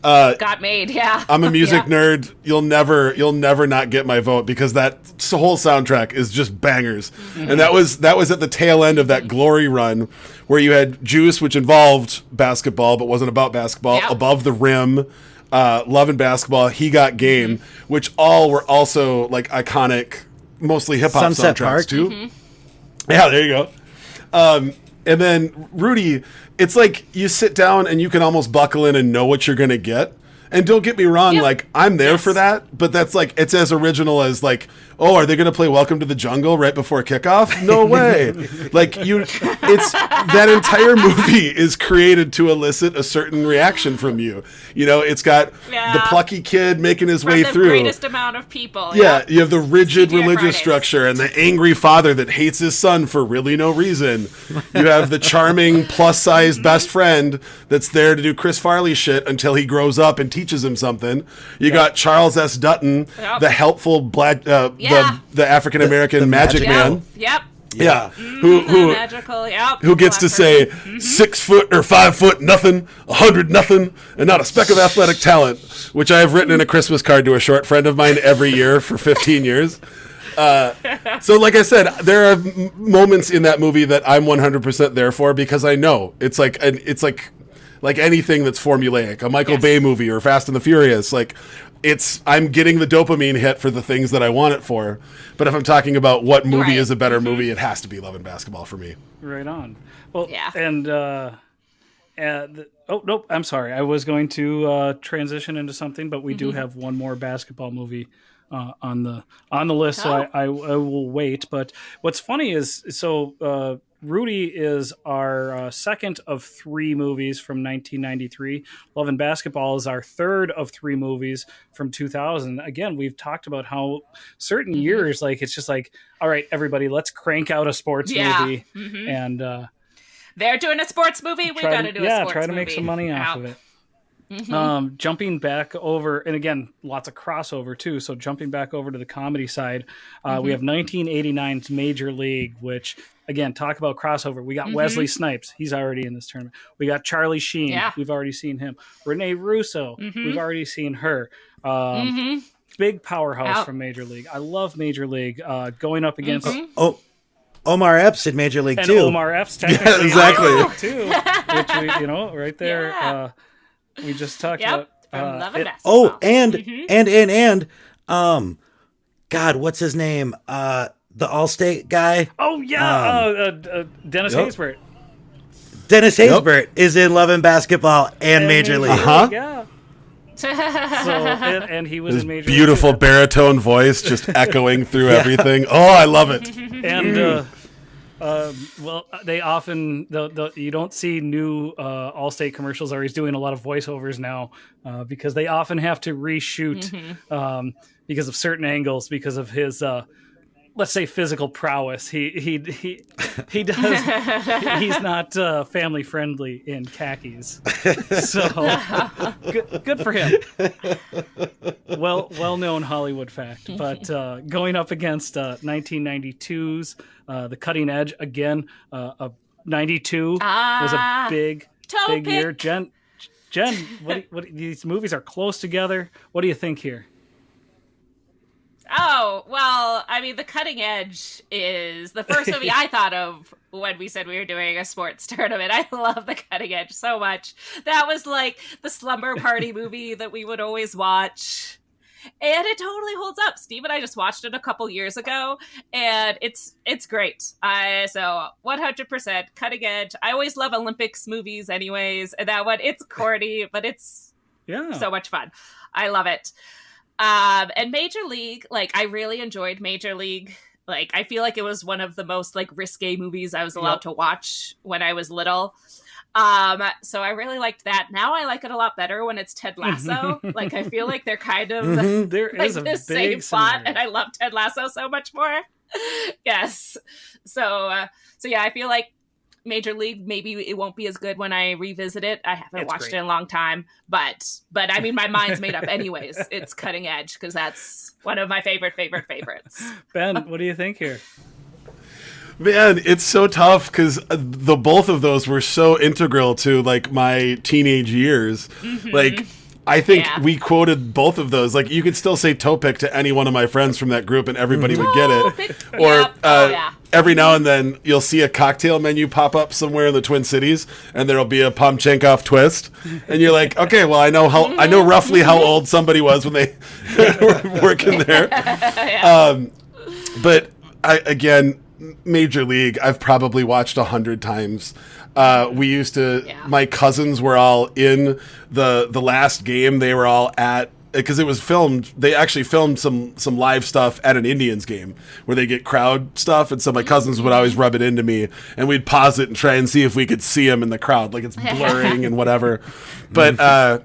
Got made, I'm a music nerd. You'll never not get my vote, because that whole soundtrack is just bangers. And that was at the tail end of that glory run where you had Juice, which involved basketball but wasn't about basketball. Above the Rim, Love and Basketball, He Got Game, which all were also like iconic, mostly hip hop soundtracks too. Yeah, there you go. And then Rudy, it's like you sit down and you can almost buckle in and know what you're going to get. And don't get me wrong, like, I'm there for that, but that's like, it's as original as like, oh, are they going to play Welcome to the Jungle right before kickoff? No way. Like, it's that entire movie is created to elicit a certain reaction from you. You know, it's got the plucky kid making his way through. The greatest amount of people. Yeah, you have the rigid religious structure and the angry father that hates his son for really no reason. You have the charming plus-sized best friend that's there to do Chris Farley shit until he grows up and teaches him something. You got Charles S. Dutton, the helpful black, the African American magic man. Yeah, who gets to say 6 foot or 5 foot nothing, 100 nothing, and not a speck of athletic talent, which I have written in a Christmas card to a short friend of mine every year for 15 years. So like I said, there are moments in that movie that I'm 100% there for, because I know it's like anything that's formulaic, a Michael Bay movie or Fast and the Furious, like, I'm getting the dopamine hit for the things that I want it for. But if I'm talking about what movie is a better movie, it has to be Love and Basketball for me. Right on. Well, and oh, nope, I'm sorry. I was going to transition into something, but we do have one more basketball movie on the list, so I will wait. But what's funny is, so Rudy is our second of 3 movies from 1993. Love and Basketball is our third of 3 movies from 2000. Again, we've talked about how certain years, like, it's just like, all right, everybody, let's crank out a sports movie. And they're doing a sports movie. We got to do a sports movie. Try to make some money off of it. Jumping back over, and again, lots of crossover too. So jumping back over to the comedy side, we have 1989's Major League, which, again, talk about crossover. We got Wesley Snipes. He's already in this tournament. We got Charlie Sheen. We've already seen him. Renee Russo. We've already seen her. Big powerhouse from Major League. I love Major League. Going up against Omar Epps in Major League too. Omar Epps, technically, exactly. Too, which we, right there. We just talked about. From Love and Basketball. And God, what's his name? The Allstate guy. Oh yeah, Dennis Haysbert. Dennis Haysbert is in Love and Basketball and Major League. Yeah. And he was His in Major beautiful League. baritone voice just echoing through everything. Oh, I love it. And well, they often you don't see new Allstate commercials, or he's doing a lot of voiceovers now because they often have to reshoot because of certain angles, because of his let's say physical prowess. He does. He's not family friendly in khakis, so good for him. Well known Hollywood fact. But going up against 1992's The Cutting Edge again, 92 was a big year. Jen, what these movies are close together. What do you think here? Oh, well, I mean, The Cutting Edge is the first movie I thought of when we said we were doing a sports tournament. I love The Cutting Edge so much. That was like the slumber party movie that we would always watch. And it totally holds up. Steve and I just watched it a couple years ago, and it's great. So 100% Cutting Edge. I always love Olympics movies anyways, and that one, it's corny, but it's so much fun. I love it. And Major League, like, I really enjoyed Major League. Like, I feel like it was one of the most, like, risque movies I was allowed to watch when I was little. So I really liked that. Now I like it a lot better when it's Ted Lasso. Like, I feel like they're kind of There like is a the same big plot, scenario. and I love Ted Lasso so much more. Yes. So yeah, I feel like Major League, maybe it won't be as good when I revisit it. I haven't watched it in a long time, but I mean, my mind's made up anyways. It's Cutting Edge because that's one of my favorites. Ben, what do you think here? Man, it's so tough because the both of those were so integral to like my teenage years. Like, I think we quoted both of those. Like, you could still say Topic to any one of my friends from that group, and everybody would get it. Or every now and then, you'll see a cocktail menu pop up somewhere in the Twin Cities, and there'll be a Pomchenkov twist, and you're like, okay, well, I know roughly how old somebody was when they were working there. But again, Major League, I've probably watched 100 times. We used to, my cousins were all in the last game. They were all at, because it was filmed, they actually filmed some live stuff at an Indians game where they get crowd stuff. And so my cousins would always rub it into me, and we'd pause it and try and see if we could see them in the crowd. Like, it's blurring and whatever. But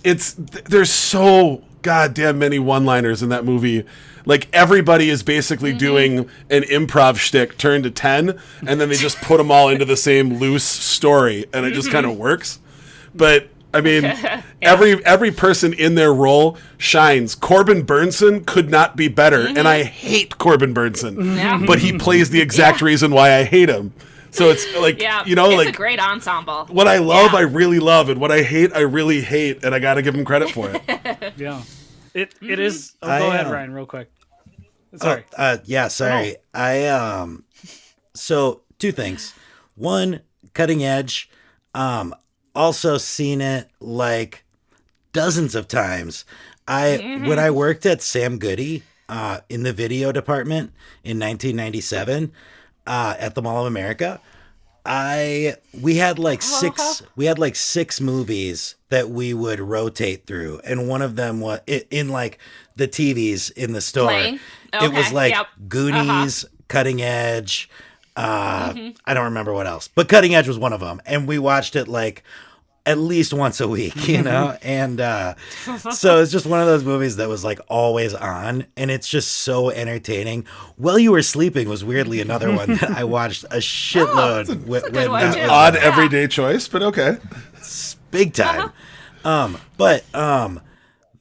there's so goddamn many one-liners in that movie. Like, everybody is basically doing an improv shtick turned to 10, and then they just put them all into the same loose story, and it just kind of works. But, I mean, every person in their role shines. Corbin Burnson could not be better, and I hate Corbin Burnson, but he plays the exact reason why I hate him. So it's like, you know, it's like, a great ensemble. What I love, I really love, and what I hate, I really hate, and I got to give him credit for it. Yeah. It is. Go ahead, Ryan, real quick. Sorry. Sorry. So two things. One, Cutting Edge. Also seen it like dozens of times. When I worked at Sam Goody in the video department in 1997 at the Mall of America, we had like six movies that we would rotate through, and one of them was in like the TVs in the store. Playing? It was like Yep. Goonies, Cutting Edge. I don't remember what else, but Cutting Edge was one of them, and we watched it like at least once a week, you know? And so it's just one of those movies that was like always on, and it's just so entertaining. While You Were Sleeping was weirdly another one that I watched a shitload with good one, too. Odd everyday choice, but okay. big time. But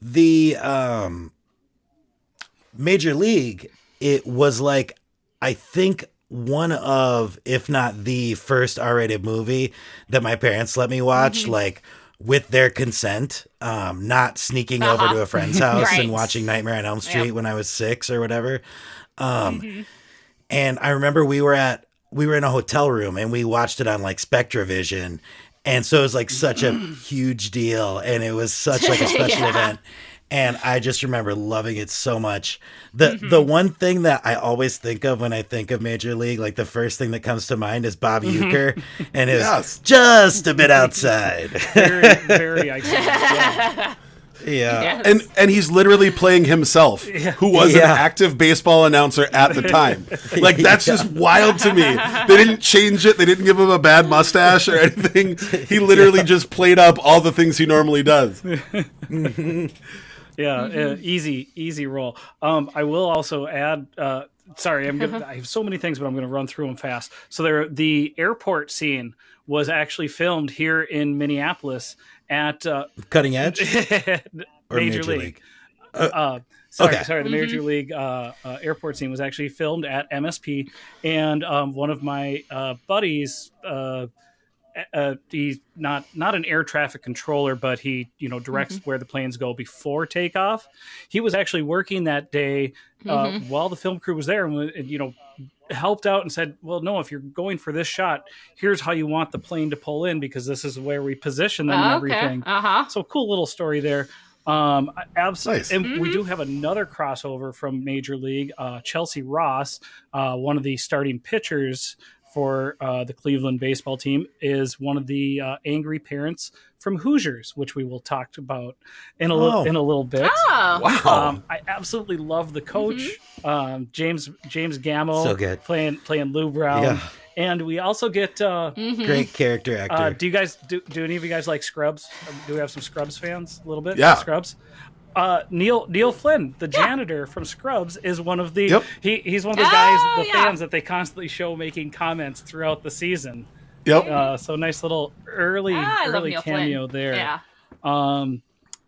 the Major League, it was like, I think one of, if not the first R-rated movie that my parents let me watch, like with their consent, not sneaking over to a friend's house and watching Nightmare on Elm Street when I was 6 or whatever. And I remember we were in a hotel room and we watched it on like SpectraVision. And so it was like such a huge deal, and it was such like a special event. And I just remember loving it so much. The one thing that I always think of when I think of Major League, like the first thing that comes to mind is Bob Uecker and his just a bit outside. Very, very iconic. Yeah. Yeah. Yes. And he's literally playing himself, who was an active baseball announcer at the time. Like, that's just wild to me. They didn't change it. They didn't give him a bad mustache or anything. He literally just played up all the things he normally does. Easy roll. I will also add. Sorry, I have so many things, but I'm going to run through them fast. So the airport scene was actually filmed here in Minneapolis at Cutting Edge or Major League. The Major League airport scene was actually filmed at MSP, and one of my buddies. He's not an air traffic controller, but he directs where the planes go before takeoff. He was actually working that day while the film crew was there, and helped out and said, well, no, if you're going for this shot, here's how you want the plane to pull in, because this is where we position them and everything. So cool little story there. Nice. And we do have another crossover from Major League. Chelsea Ross, one of the starting pitchers for the Cleveland baseball team, is one of the angry parents from Hoosiers, which we will talk about in a little bit. Oh. Wow! I absolutely love the coach, James Gammo, so good, playing Lou Brown. Yeah. And we also get great character actor. Do you guys do any of you guys like Scrubs? Do we have some Scrubs fans? A little bit. Yeah. Scrubs. Neil Flynn, the janitor from Scrubs, is one of the he's one of the guys, fans that they constantly show making comments throughout the season. Yep. So nice little early cameo there. Yeah.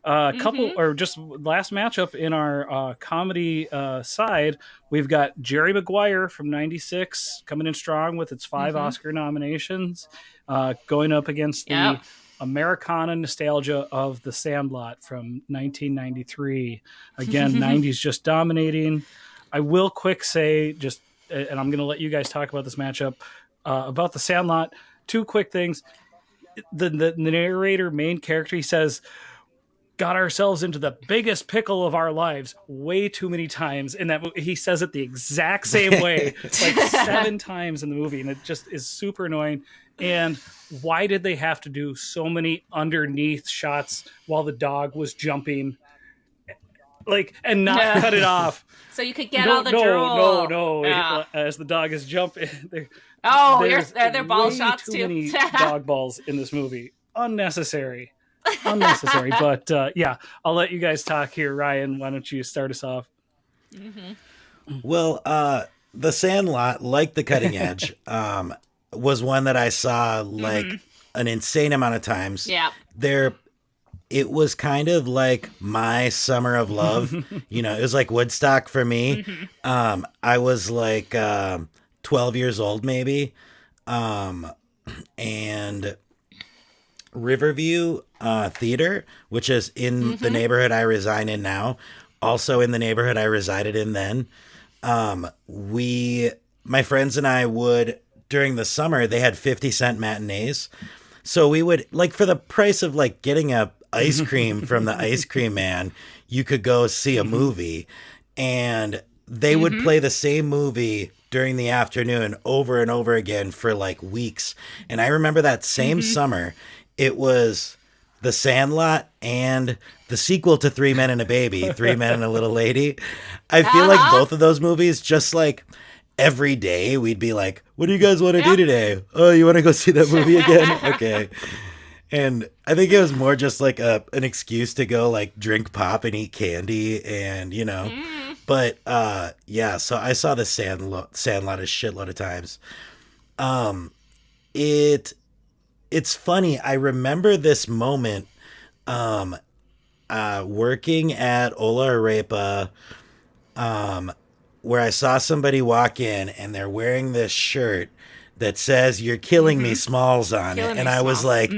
Couple or just last matchup in our comedy side, we've got Jerry Maguire from '96 coming in strong with its 5 Oscar nominations, going up against the Americana nostalgia of The Sandlot from 1993. Again, 90s just dominating. I will quick say, and I'm going to let you guys talk about this matchup, about The Sandlot. 2 quick things. The narrator, main character, he says, got ourselves into the biggest pickle of our lives way too many times in that movie. He says it the exact same way, like 7 times in the movie, and it just is super annoying. And why did they have to do so many underneath shots while the dog was jumping, and not cut it off? So you could get all the drool. No. Yeah. As the dog is jumping, they're ball shots too too. Many dog balls in this movie. Unnecessary. But I'll let you guys talk here. Ryan, why don't you start us off? Well, The Sandlot, like The Cutting Edge, was one that I saw an insane amount of times. Yeah. It was kind of like my summer of love. It was like Woodstock for me. I was 12 years old maybe. And Riverview Theater, which is in the neighborhood I reside in now, also in the neighborhood I resided in then. My friends and I would, during the summer, they had 50-cent matinees. So we would, for the price of getting a ice cream from the ice cream man, you could go see a movie, and they would play the same movie during the afternoon over and over again for weeks. And I remember that same summer, it was The Sandlot and the sequel to 3 Men and a Baby, 3 Men and a Little Lady. I feel like both of those movies, just every day we'd be like, what do you guys want to do today? Oh, you want to go see that movie again? Okay. And I think it was more just an excuse to go drink pop and eat candy and, But so I saw The Sandlot a shitload of times. It's funny. I remember this moment working at Ola Arepa, where I saw somebody walk in and they're wearing this shirt that says "You're killing me, Smalls" on it, and I was like,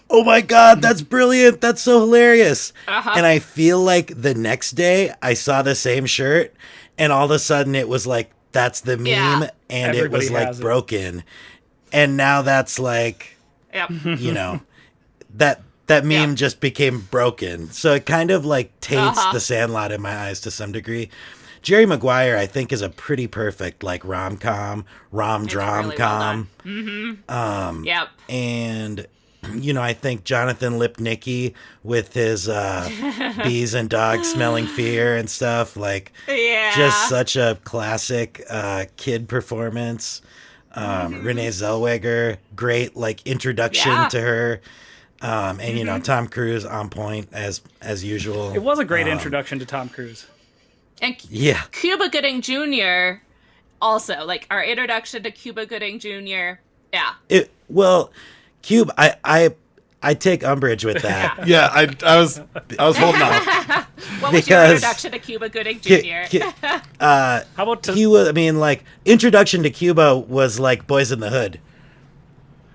"Oh my god, that's brilliant! That's so hilarious!" And I feel like the next day I saw the same shirt, and all of a sudden it was that's the meme, and Everybody it was broken, and now that's that meme just became broken, so it kind of taints The Sandlot in my eyes to some degree. Jerry Maguire, I think, is a pretty perfect rom-com, rom-drom-com. Really well done. And I think Jonathan Lipnicki with his bees and dogs smelling fear and stuff, like Yeah. just such a classic kid performance. Renee Zellweger, great like introduction Yeah. to her. And Tom Cruise on point as usual. It was a great introduction to Tom Cruise. And Yeah. Cuba Gooding Jr. also, like our introduction to Cuba Gooding Jr. Yeah. Cube, I take umbrage with that. Yeah, I was holding off. What was your introduction to Cuba Gooding Jr.? How about Introduction to Cuba was like Boys in the Hood.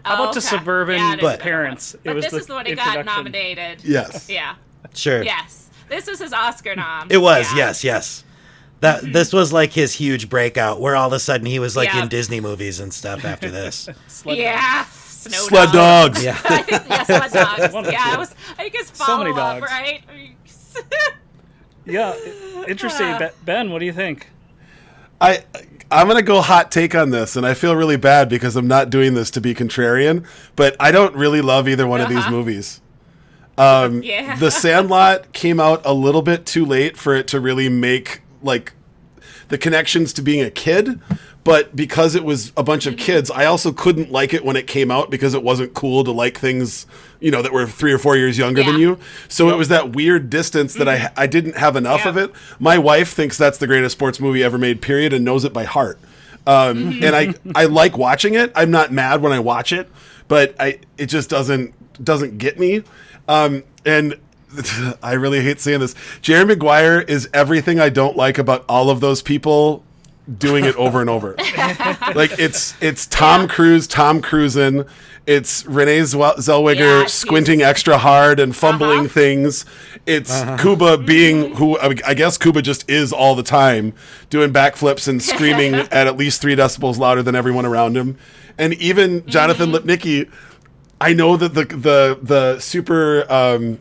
How about to Okay. suburban Yeah, it is parents? But this is the one he got nominated. Yes. Yeah. Sure. Yes. This was his Oscar nom. It was, Yeah. yes. This was like his huge breakout where all of a sudden he was like Yeah. in Disney movies and stuff after this. Yeah. Snow Sled dogs. Yeah. I think, sled dogs. Wonderful. Yeah, I think it's So many follow-up, dogs. right? Yeah, interesting. Ben, what do you think? I'm gonna go hot take on this, and I feel really bad because I'm not doing this to be contrarian, but I don't really love either one of these movies. Yeah. The Sandlot came out a little bit too late for it to really make like the connections to being a kid, but because it was a bunch of kids, I also couldn't like it when it came out because it wasn't cool to like things, that were 3 or 4 years younger than you. So it was that weird distance that I didn't have enough of it. My wife thinks that's the greatest sports movie ever made, period, and knows it by heart. And I like watching it. I'm not mad when I watch it, but it just doesn't get me. And I really hate saying this. Jerry Maguire is everything I don't like about all of those people doing it over and over. Like it's Tom Cruise, Tom Cruising. It's Renee Zellweger squinting extra hard and fumbling things. It's Cuba being who I guess Cuba just is all the time, doing backflips and screaming at least 3 decibels louder than everyone around him. And even Jonathan Lipnicki, I know that the super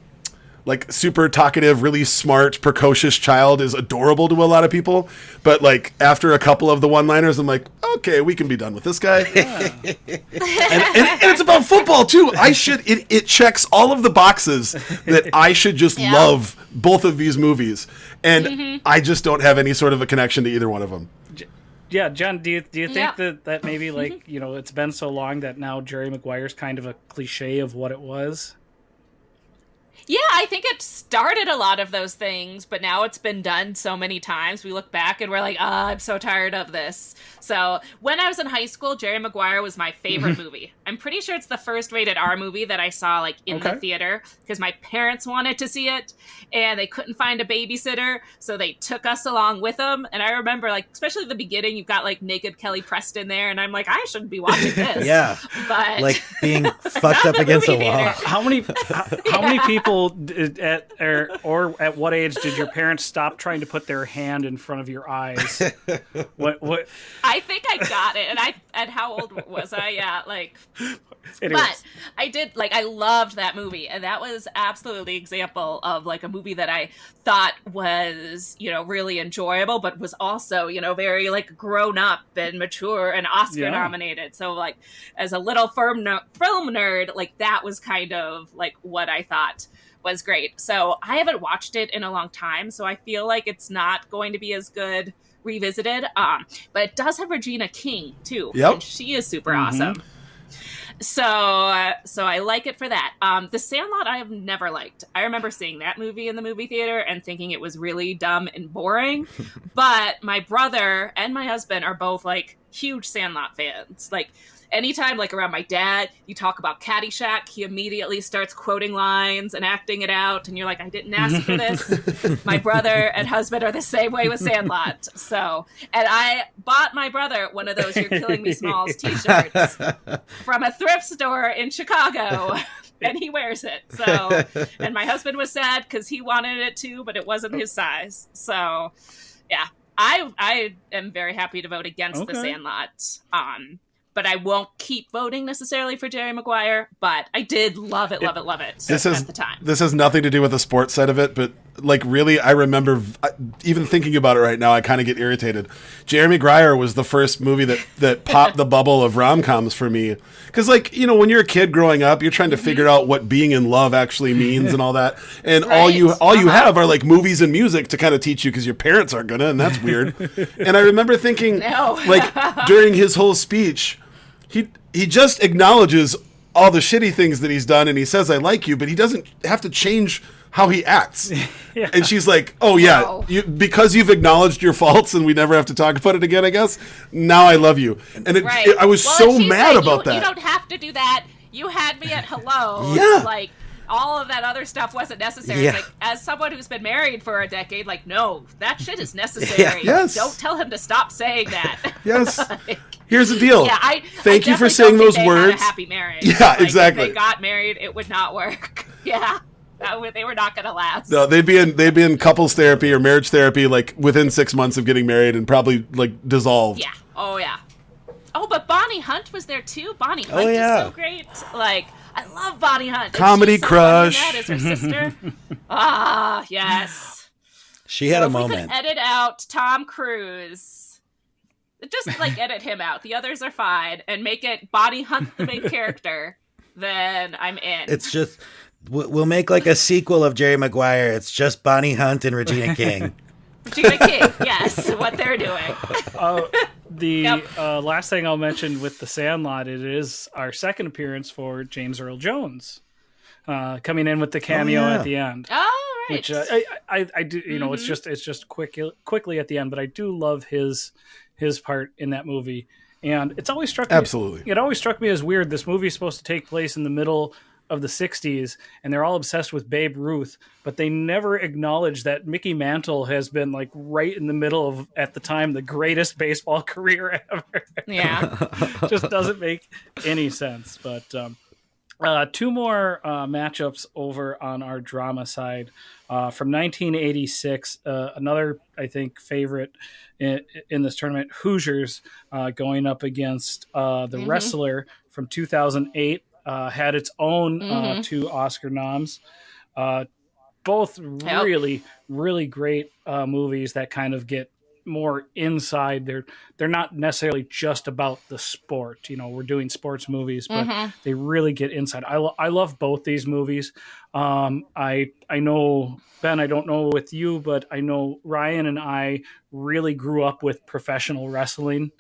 super talkative, really smart, precocious child is adorable to a lot of people. But like after a couple of the one-liners, I'm like, okay, we can be done with this guy. Yeah. and it's about football too. It checks all of the boxes that I should just love both of these movies. And I just don't have any sort of a connection to either one of them. Yeah, John, do you think that maybe it's been so long that now Jerry Maguire's kind of a cliche of what it was? Yeah, I think it started a lot of those things, but now it's been done so many times. We look back and we're like, I'm so tired of this. So when I was in high school, Jerry Maguire was my favorite movie. I'm pretty sure it's the first rated R movie that I saw in the theater because my parents wanted to see it and they couldn't find a babysitter. So they took us along with them. And I remember especially at the beginning, you've got naked Kelly Preston there. And I'm like, I shouldn't be watching this. Yeah. But like being fucked up against a wall. How many people at what age did your parents stop trying to put their hand in front of your eyes? What? I think I got it, and how old was I? Yeah, Anyways. But I did I loved that movie, and that was absolutely the example of a movie that I thought was really enjoyable, but was also very grown up and mature and Oscar nominated. So as a little film nerd, that was kind of what I thought was great. So I haven't watched it in a long time, so I feel like it's not going to be as good revisited. But it does have Regina King too. Yep. And she is super awesome. So I like it for that. The Sandlot I have never liked. I remember seeing that movie in the movie theater and thinking it was really dumb and boring. But my brother and my husband are both huge Sandlot fans. Anytime, around my dad, you talk about Caddyshack, he immediately starts quoting lines and acting it out, and you're like, I didn't ask for this. My brother and husband are the same way with Sandlot. So, and I bought my brother one of those You're Killing Me Smalls t-shirts from a thrift store in Chicago, and he wears it. So, and my husband was sad because he wanted it too, but it wasn't his size. So, yeah, I am very happy to vote against The Sandlot. But I won't keep voting necessarily for Jerry Maguire, but I did love it at the time. This has nothing to do with the sports side of it, but like really, I remember even thinking about it right now, I kind of get irritated. Jerry Maguire was the first movie that popped the bubble of rom-coms for me. Because, like, you know, when you're a kid growing up, you're trying to figure out what being in love actually means and all that. And all you have are, like, movies and music to kind of teach you because your parents aren't gonna, and that's weird. And I remember thinking, like, during his whole speech, he just acknowledges all the shitty things that he's done, and he says, I like you, but he doesn't have to change how he acts. Yeah. And she's like, oh yeah, because you've acknowledged your faults and we never have to talk about it again, I guess, now I love you. And I was so mad about that. You don't have to do that. You had me at hello. Yeah. Like, all of that other stuff wasn't necessary. Yeah. Like, as someone who's been married for a decade, like, no, that shit is necessary. Yeah. Yes. Don't tell him to stop saying that. Yes. Here's the deal. Yeah, Thank you for saying those words. Had a happy marriage. Yeah, like, exactly. If they got married, it would not work. Yeah. They were not going to last. No, they'd be in couples therapy or marriage therapy like within 6 months of getting married and probably like dissolved. Yeah. Oh yeah. Oh, but Bonnie Hunt was there too. Bonnie Hunt is so great. Like, I love Bonnie Hunt. Comedy crush. That is her sister. Ah, yes. She had a We moment. could edit out Tom Cruise. Just like edit him out. The others are fine, and make it Bonnie Hunt the main character. Then I'm in. It's just we'll make like a sequel of Jerry Maguire. It's just Bonnie Hunt and Regina King. Regina King, yes, what they're doing. Last thing I'll mention with The Sandlot, it is our second appearance for James Earl Jones, coming in with the cameo at the end. Oh, right. Which I do, you know, it's just quickly at the end, but I do love his part in that movie, and it's always struck me. Absolutely, it always struck me as weird. This movie is supposed to take place in the middle of the 60s, and they're all obsessed with Babe Ruth, but they never acknowledge that Mickey Mantle has been like right in the middle of, at the time, the greatest baseball career ever. Yeah. Just doesn't make any sense. But two more matchups over on our drama side. From 1986, another, I think, favorite in this tournament, Hoosiers, going up against The Wrestler from 2008. Had its own 2 Oscar noms. Both really, really great movies that kind of get more inside. They're not necessarily just about the sport. You know, we're doing sports movies, but they really get inside. I love both these movies. I know, Ben, I don't know with you, but I know Ryan and I really grew up with professional wrestling,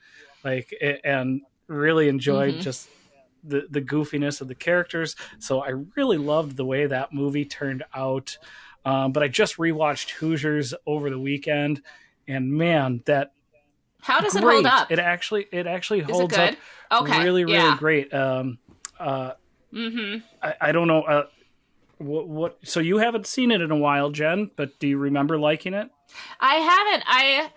and really enjoyed just the goofiness of the characters. So I really loved the way that movie turned out. But I just rewatched Hoosiers over the weekend, and man, how does it hold up? It actually holds up really, really great. I don't know what. So you haven't seen it in a while, Jen, but do you remember liking it? I haven't. I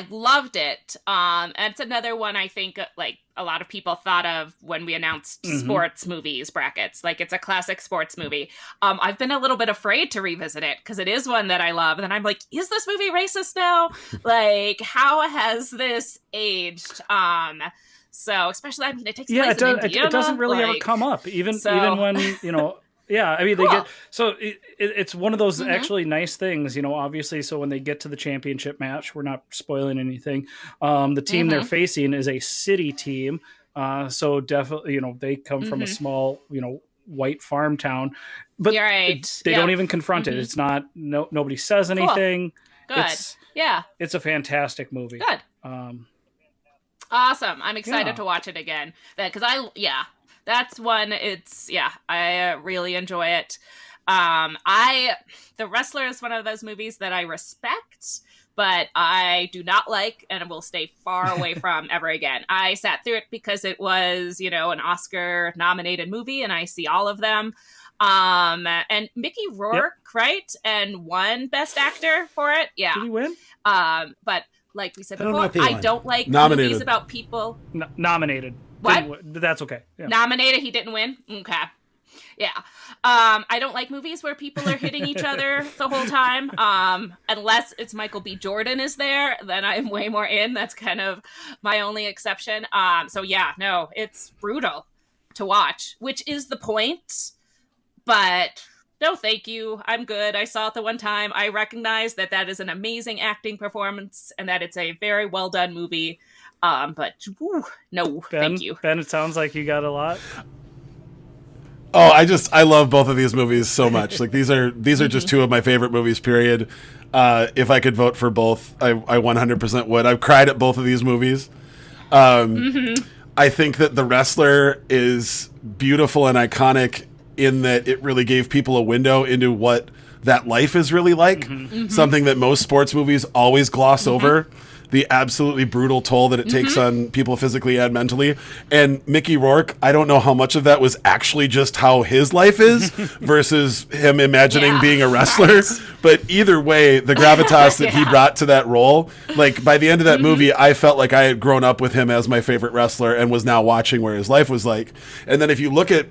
loved it. And it's another one I think like a lot of people thought of when we announced sports movies brackets. Like, it's a classic sports movie. I've been a little bit afraid to revisit it because it is one that I love. And then I'm like, is this movie racist now? Like, how has this aged? So especially, I mean, it takes place in Indiana. It doesn't really ever come up, even when, you know. Yeah, I mean, they get so it's one of those actually nice things, you know. Obviously, so when they get to the championship match, we're not spoiling anything. The team they're facing is a city team, so definitely, you know, they come from a small, you know, white farm town, but they don't even confront it. It's not nobody says anything. Good, it's a fantastic movie. Good, awesome. I'm excited to watch it again because that's one. I really enjoy it. The Wrestler is one of those movies that I respect, but I do not like and will stay far away from ever again. I sat through it because it was, you know, an Oscar nominated movie, and I see all of them. And Mickey Rourke, right? And won Best Actor for it. Yeah. Did he win? But like we said before, I don't like nominated. movies about people. Nominated. What? That's okay. Yeah. Nominated, he didn't win? Okay. Yeah. I don't like movies where people are hitting each other the whole time. Unless it's Michael B. Jordan is there, then I'm way more in. That's kind of my only exception. It's brutal to watch, which is the point. But no, thank you. I'm good. I saw it the one time. I recognize that is an amazing acting performance and that it's a very well done movie. But no, thank you. Ben, it sounds like you got a lot. Oh, I love both of these movies so much. Like these are just two of my favorite movies, period. If I could vote for both, I 100% would. I've cried at both of these movies. I think that The Wrestler is beautiful and iconic in that it really gave people a window into what that life is really like. Something that most sports movies always gloss over. The absolutely brutal toll that it takes on people physically and mentally. And Mickey Rourke, I don't know how much of that was actually just how his life is versus him imagining being a wrestler. Right. But either way, the gravitas that he brought to that role, like by the end of that movie, I felt like I had grown up with him as my favorite wrestler and was now watching where his life was like. And then if you look at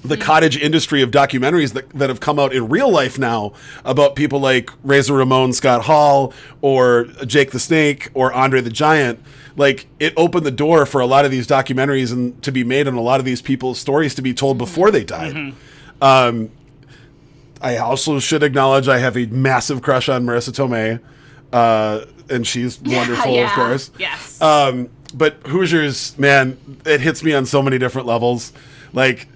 the cottage industry of documentaries that have come out in real life now about people like Razor Ramon, Scott Hall, or Jake the Snake, or Andre the Giant, like it opened the door for a lot of these documentaries and to be made and a lot of these people's stories to be told before they died. I also should acknowledge I have a massive crush on Marissa Tomei, and she's wonderful, of course. Yes. But Hoosiers, man, it hits me on so many different levels. Like,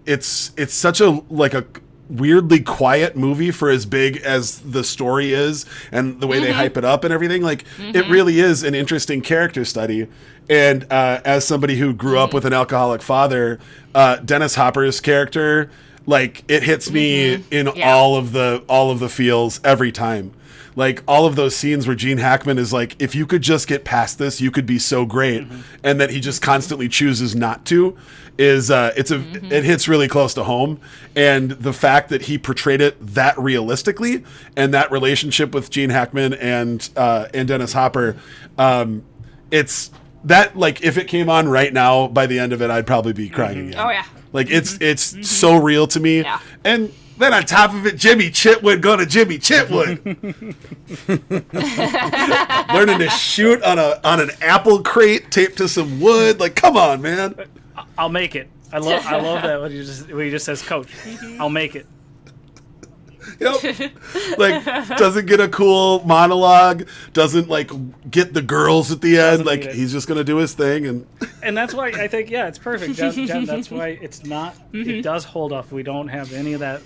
it's such a weirdly quiet movie for as big as the story is and the way they hype it up and everything. Like it really is an interesting character study. And as somebody who grew up with an alcoholic father, Dennis Hopper's character, like it hits me in all of the feels every time. Like all of those scenes where Gene Hackman is like, if you could just get past this, you could be so great, and that he just constantly chooses not to, is it hits really close to home. And the fact that he portrayed it that realistically, and that relationship with Gene Hackman and Dennis Hopper, it's that, like, if it came on right now, by the end of it, I'd probably be crying again. Oh yeah, like it's so real to me. Yeah. And then on top of it, Jimmy Chitwood going to Jimmy Chitwood, learning to shoot on an apple crate taped to some wood. Like, come on, man! I'll make it. I love that when he just says, "Coach, I'll make it." Yep. Like, doesn't get a cool monologue. Doesn't like get the girls at the end. Like, he's just gonna do his thing, and that's why I think it's perfect, Jen. That's why it's not. It does hold up. We don't have any of that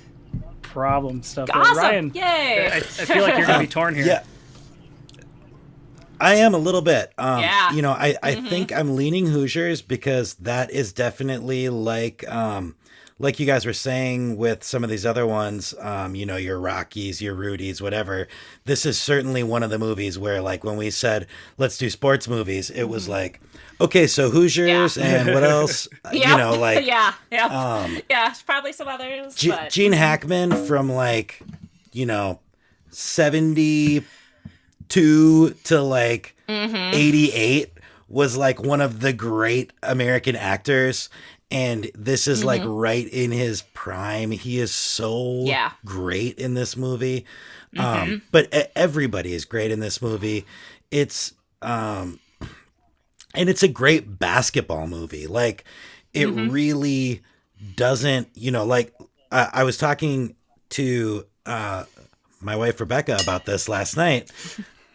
problem stuff. Awesome! Ryan, yay! I feel like you're gonna be torn here. Yeah. I am a little bit. Yeah. You know, I think I'm leaning Hoosiers because that is definitely like you guys were saying with some of these other ones, you know, your Rockies, your Rudies, whatever. This is certainly one of the movies where, like, when we said, let's do sports movies, it was like, okay, so Hoosiers and what else? You know, like... Yeah, probably some others. Gene Hackman from, like, you know, 72 to, like, 88 was, like, one of the great American actors. And this is like right in his prime. He is so great in this movie. But everybody is great in this movie. It's and it's a great basketball movie. Like it really doesn't, you know, like I was talking to my wife Rebecca about this last night.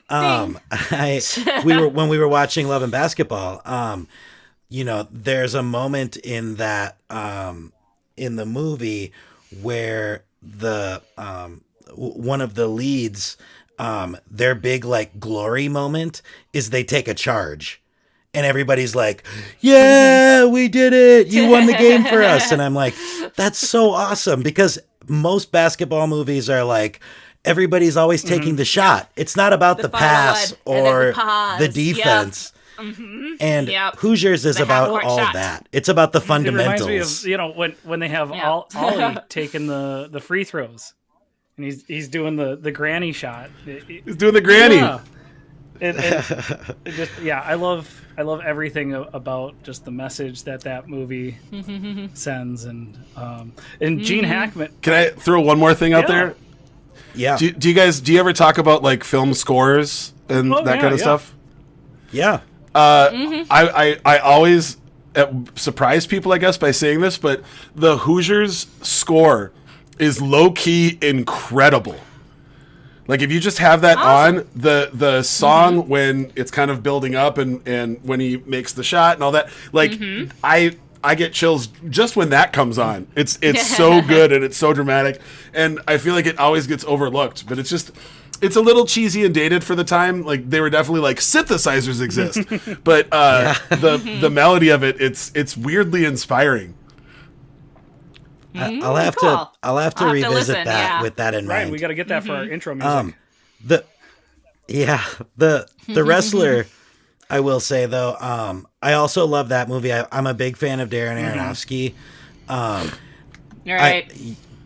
When we were watching Love and Basketball, you know, there's a moment in that in the movie where the one of the leads, their big like glory moment is they take a charge, and everybody's like, "Yeah, we did it! You won the game for us!" And I'm like, "That's so awesome!" Because most basketball movies are like, everybody's always taking the shot. It's not about the pass or the defense. And Hoosiers is about all that. It's about the fundamentals. It reminds me of, you know, when they have Ollie taking the free throws, and he's doing the granny shot. He's doing the granny. Yeah. It just I love everything about just the message that movie sends, and Gene Hackman. Can I throw one more thing out there? Yeah. Do you ever talk about like film scores and that kind of stuff? Yeah. I always surprise people, I guess, by saying this, but the Hoosiers score is low key incredible. Like if you just have that on the song when it's kind of building up and when he makes the shot and all that, like I get chills just when that comes on. It's so good and it's so dramatic, and I feel like it always gets overlooked. But it's a little cheesy and dated for the time. Like they were definitely like synthesizers exist, but the melody of it's weirdly inspiring. I'll have Cool. to revisit listen, that yeah. with that in mind. Right, we got to get that for our intro music. The wrestler, I will say though, I also love that movie. I'm a big fan of Darren Aronofsky. All right.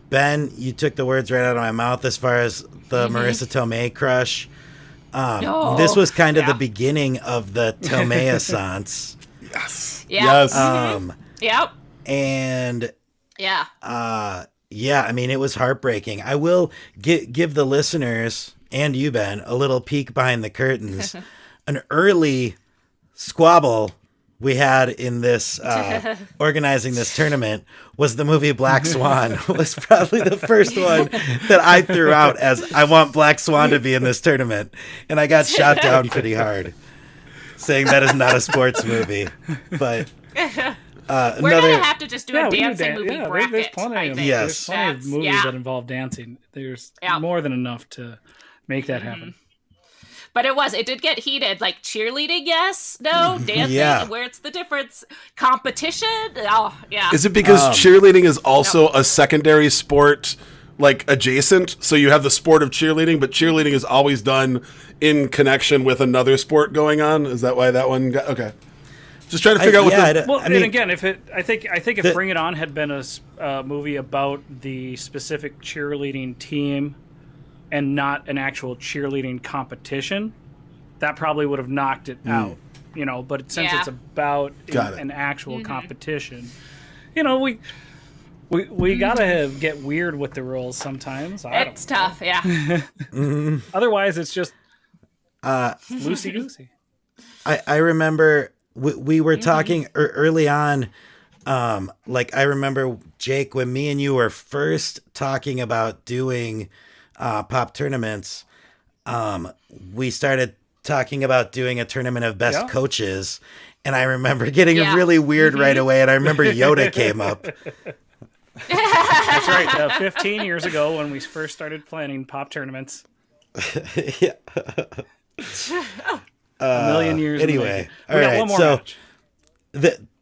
Ben, you took the words right out of my mouth as far as the Marissa Tomei crush. This was kind of the beginning of the Tomei-assance. Yes. Yeah. Yes. Yep. And Yeah. I mean, it was heartbreaking. I will give the listeners and you, Ben, a little peek behind the curtains. An early squabble we had in this organizing this tournament was the movie Black Swan. Was probably the first one that I threw out as I want Black Swan to be in this tournament, and I got shot down pretty hard, saying that is not a sports movie. But We're gonna have to just do a dancing movie bracket. There's plenty of, Yes. there's plenty of movies that involve dancing. There's more than enough to make that happen. But it did get heated. Like cheerleading, yes, no, dancing, where's the difference? Competition, oh, yeah. Is it because cheerleading is also a secondary sport, like adjacent? So you have the sport of cheerleading, but cheerleading is always done in connection with another sport going on. Is that why that one got okay? Just trying to figure out what. Well, and again, I think if Bring It On had been a movie about the specific cheerleading team and not an actual cheerleading competition, that probably would have knocked it out, you know. But since it's about an actual competition, you know, we gotta get weird with the rules sometimes. It's tough, yeah. Otherwise, it's just loosey goosey. I remember we were talking early on. Like I remember, Jake, when me and you were first talking about doing pop tournaments, we started talking about doing a tournament of best coaches, and I remember getting really weird right away, and I remember Yoda came up. That's right. 15 years ago when we first started planning pop tournaments. A million years. Anyway, we got one more match.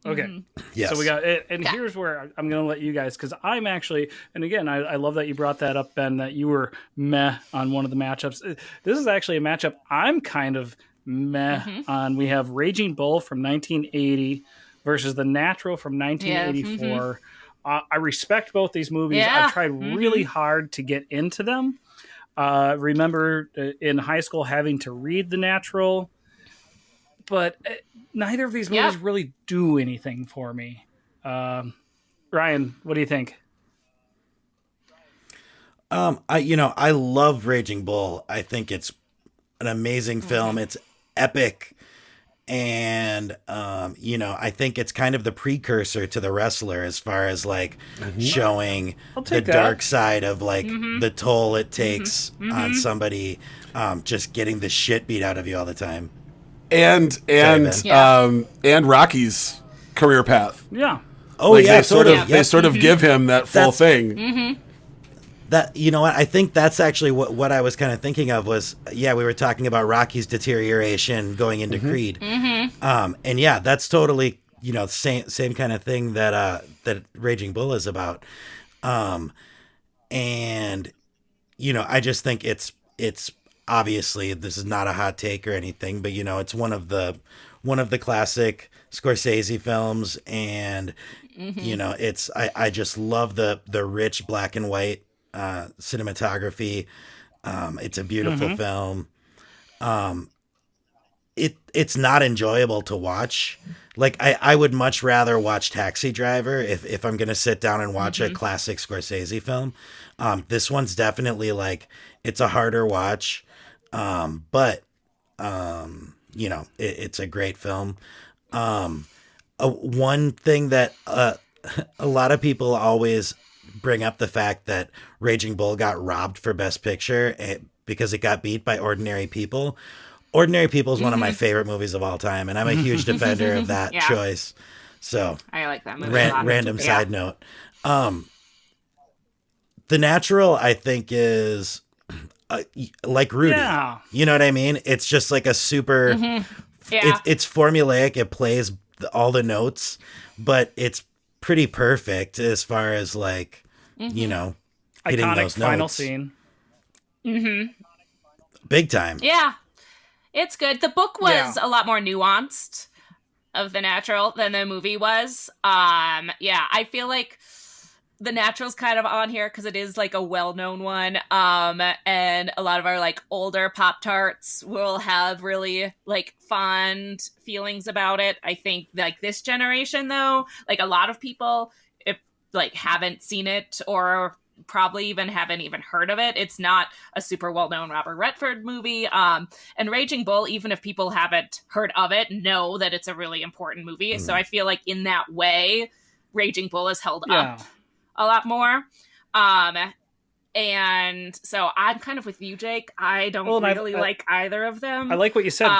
Okay. Yes. So we got it, and here's where I'm going to let you guys, because I'm actually, and again, I love that you brought that up, Ben, that you were meh on one of the matchups. This is actually a matchup I'm kind of meh on. We have Raging Bull from 1980 versus The Natural from 1984. I respect both these movies. I've tried really hard to get into them. Remember in high school having to read The Natural, but neither of these movies really do anything for me. Ryan, what do you think? I love Raging Bull. I think it's an amazing film. It's epic. And, I think it's kind of the precursor to The Wrestler as far as like showing the dark side of like the toll it takes on somebody just getting the shit beat out of you all the time. And Rocky's career path. Yeah. Oh, like yeah. They sort of give him that full thing. That, you know what, I think that's actually what I was kind of thinking of was, we were talking about Rocky's deterioration going into Creed. And that's totally, same kind of thing that Raging Bull is about. And, I just think it's obviously, this is not a hot take or anything, but it's one of the classic Scorsese films, and I just love the rich black and white cinematography. It's a beautiful film. It's not enjoyable to watch. Like I would much rather watch Taxi Driver if I'm gonna sit down and watch a classic Scorsese film. This one's definitely like, it's a harder watch. But it's a great film. One thing that a lot of people always bring up the fact that Raging Bull got robbed for Best Picture because it got beat by Ordinary People. Ordinary People is one of my favorite movies of all time, and I'm a huge defender of that choice. So I like that movie. Random side note. The Natural, I think, is like Rudy. Yeah. You know what I mean? It's just like a super... It's formulaic. It plays all the notes, but it's pretty perfect as far as like, you know, hitting Iconic those final notes. scene. Big time. Yeah. It's good. The book was a lot more nuanced of The Natural than the movie was. I feel like The Natural's kind of on here because it is like a well-known one. And a lot of our like older Pop-Tarts will have really like fond feelings about it. I think like this generation though, like a lot of people if like haven't seen it or probably even haven't even heard of it. It's not a super well-known Robert Redford movie. And Raging Bull, even if people haven't heard of it, know that it's a really important movie. So I feel like in that way, Raging Bull is held up a lot more. And so I'm kind of with you, Jake. I don't really like either of them. I like what you said.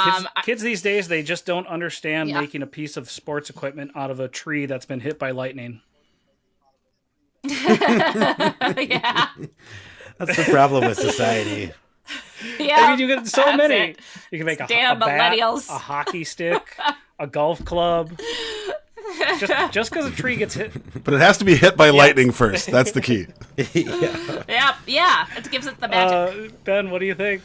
Kids these days, they just don't understand making a piece of sports equipment out of a tree that's been hit by lightning. Yeah. That's the problem with society. Yeah, I mean, you get so many. it. You can make a Damn bat, millennials. a hockey stick, a golf club. Just because a tree gets hit. But it has to be hit by lightning first. That's the key. Yeah. It gives it the magic. Ben, what do you think?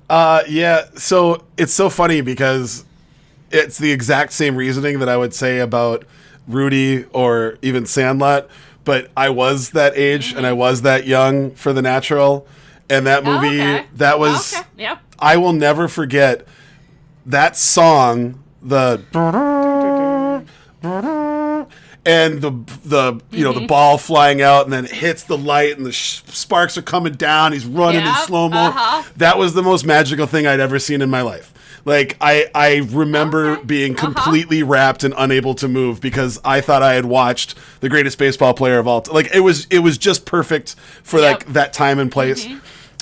So it's so funny because it's the exact same reasoning that I would say about Rudy or even Sandlot, but I was that age and I was that young for The Natural, and that movie that was I will never forget that song, the and the you know the ball flying out and then it hits the light and the sparks are coming down, he's running in slow-mo. That was the most magical thing I'd ever seen in my life. Like, I remember being completely wrapped and unable to move because I thought I had watched the greatest baseball player of all time. Like, it was just perfect for like that time and place.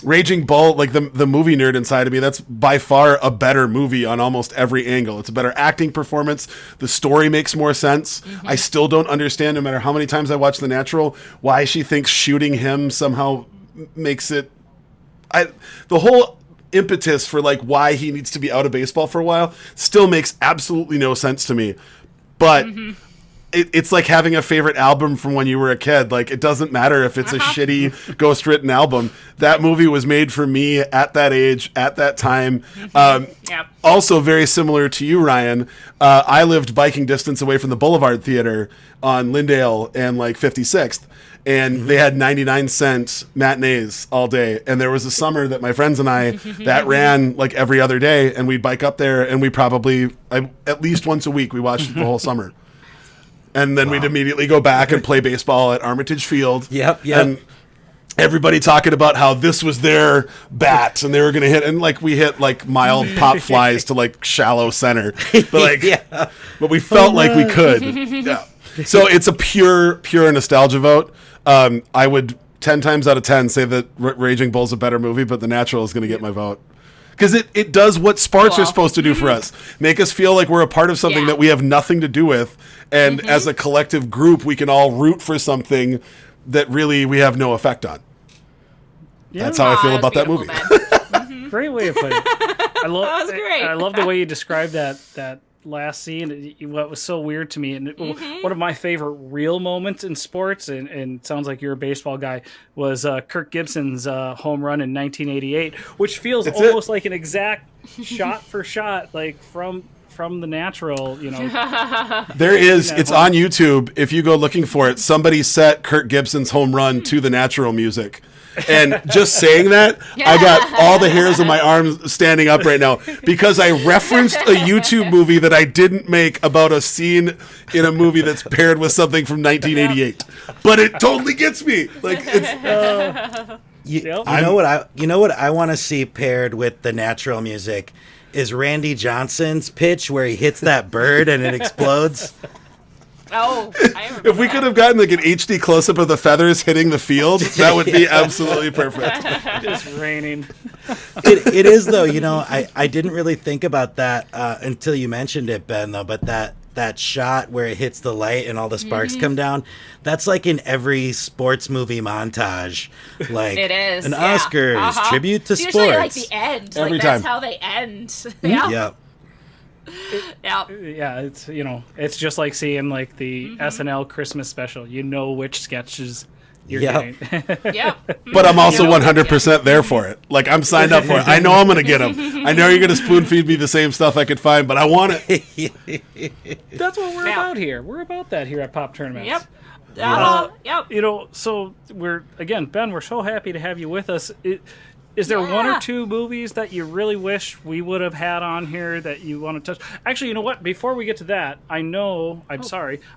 Raging Bull, like the movie nerd inside of me, that's by far a better movie on almost every angle. It's a better acting performance. The story makes more sense. I still don't understand, no matter how many times I watch The Natural, why she thinks shooting him somehow makes it... the whole impetus for like why he needs to be out of baseball for a while still makes absolutely no sense to me. But it's like having a favorite album from when you were a kid. Like, it doesn't matter if it's a shitty ghost-written album. That movie was made for me at that age, at that time. Also very similar to you, Ryan. I lived biking distance away from the Boulevard Theater on Lyndale and like 56th. And they had 99-cent matinees all day. And there was a summer that my friends and I, that ran like every other day. And we'd bike up there and we probably, at least once a week, we watched it the whole summer. And then we'd immediately go back and play baseball at Armitage Field. Yep. And everybody talking about how this was their bat and they were going to hit. And like we hit like mild pop flies to like shallow center. But like, but we felt like we could. Yeah. So it's a pure nostalgia vote. I would 10 times out of 10 say that Raging Bull's a better movie, but The Natural is going to get my vote. Because it does what sports are supposed to do for us. Make us feel like we're a part of something that we have nothing to do with. And as a collective group, we can all root for something that really we have no effect on. Yeah. That's how I feel about that movie. Great way of putting it. That was great. I love the way you described that last scene. What was so weird to me, and one of my favorite real moments in sports, and it sounds like you're a baseball guy, was Kirk Gibson's home run in 1988, which feels almost like an exact shot for shot, like from The Natural. You know, there is. It's on YouTube. If you go looking for it, somebody set Kirk Gibson's home run to The Natural music. And just saying that, I got all the hairs on my arms standing up right now because I referenced a YouTube movie that I didn't make about a scene in a movie that's paired with something from 1988. But it totally gets me. Like, it's you know what I want to see paired with The Natural music is Randy Johnson's pitch where he hits that bird and it explodes. Oh, I remember If we could have gotten like an HD close-up of the feathers hitting the field, that would be absolutely perfect. Just raining. It is though, you know. I didn't really think about that until you mentioned it, Ben. Though, but that shot where it hits the light and all the sparks come down, that's like in every sports movie montage. Like It is, an yeah. Oscars tribute to It's usually like sports. the end. Every Like time. that's how they end. Yeah. Yep. Yeah. Yeah, it's it's just like seeing like the SNL Christmas special. You know which sketches you're Yep. getting. Yep. But I'm also 100% there for it. Like, I'm signed up for it. I know I'm going to get them. I know you're going to spoon feed me the same stuff I could find, but I want it. That's what we're Yeah. about here. We're about that here at Pop Tournaments. Yep. Yep. So we're again, Ben. We're so happy to have you with us. Is there one Yeah. or two movies that you really wish we would have had on here that you want to touch? Actually, you know what? Before we get to that, I know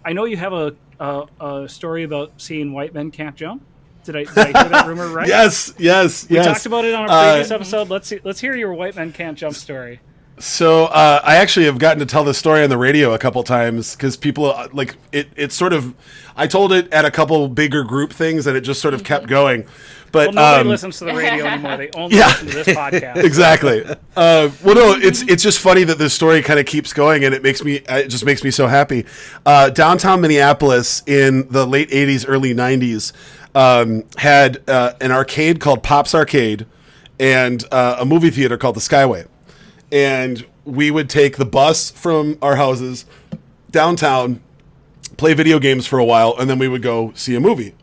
you have a story about seeing White Men Can't Jump. Did I hear that rumor right? Yes. We talked about it on a previous episode. Let's hear your White Men Can't Jump story. So I actually have gotten to tell this story on the radio a couple times because people like it. It's sort of I told it at a couple bigger group things and it just sort of kept going. But Well, nobody listens to the radio anymore. They only listen to this podcast. Exactly. Well, no, it's just funny that this story kind of keeps going, and it just makes me so happy. Downtown Minneapolis in the late '80s, early '90s had an arcade called Pop's Arcade and a movie theater called the Skyway, and we would take the bus from our houses downtown, play video games for a while, and then we would go see a movie.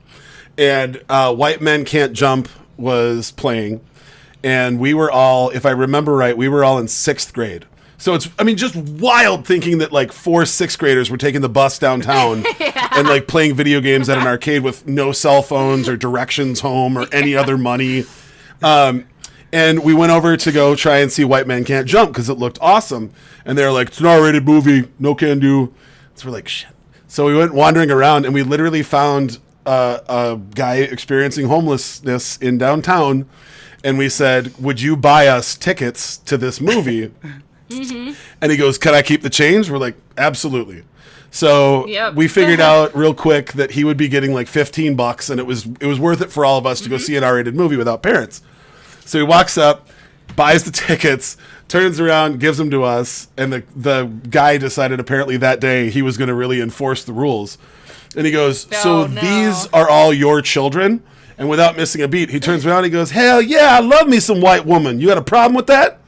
And White Men Can't Jump was playing, and we were all, if I remember right, we were all in 6th grade. So it's, I mean, just wild thinking that like 4 6th graders were taking the bus downtown and like playing video games at an arcade with no cell phones or directions home or any other money. And we went over to go try and see White Men Can't Jump because it looked awesome. And they were like, it's an R-rated movie, no can do. So we're like, shit. So we went wandering around and we literally found a guy experiencing homelessness in downtown, and we said, would you buy us tickets to this movie? And he goes, can I keep the change? We're like, absolutely. So we figured out real quick that he would be getting like $15, and it was worth it for all of us to go see an R-rated movie without parents. So he walks up, buys the tickets, turns around, gives them to us, and the guy decided apparently that day he was going to really enforce the rules. And he goes, these are all your children? And without missing a beat, he turns around and he goes, hell yeah, I love me some white woman. You got a problem with that?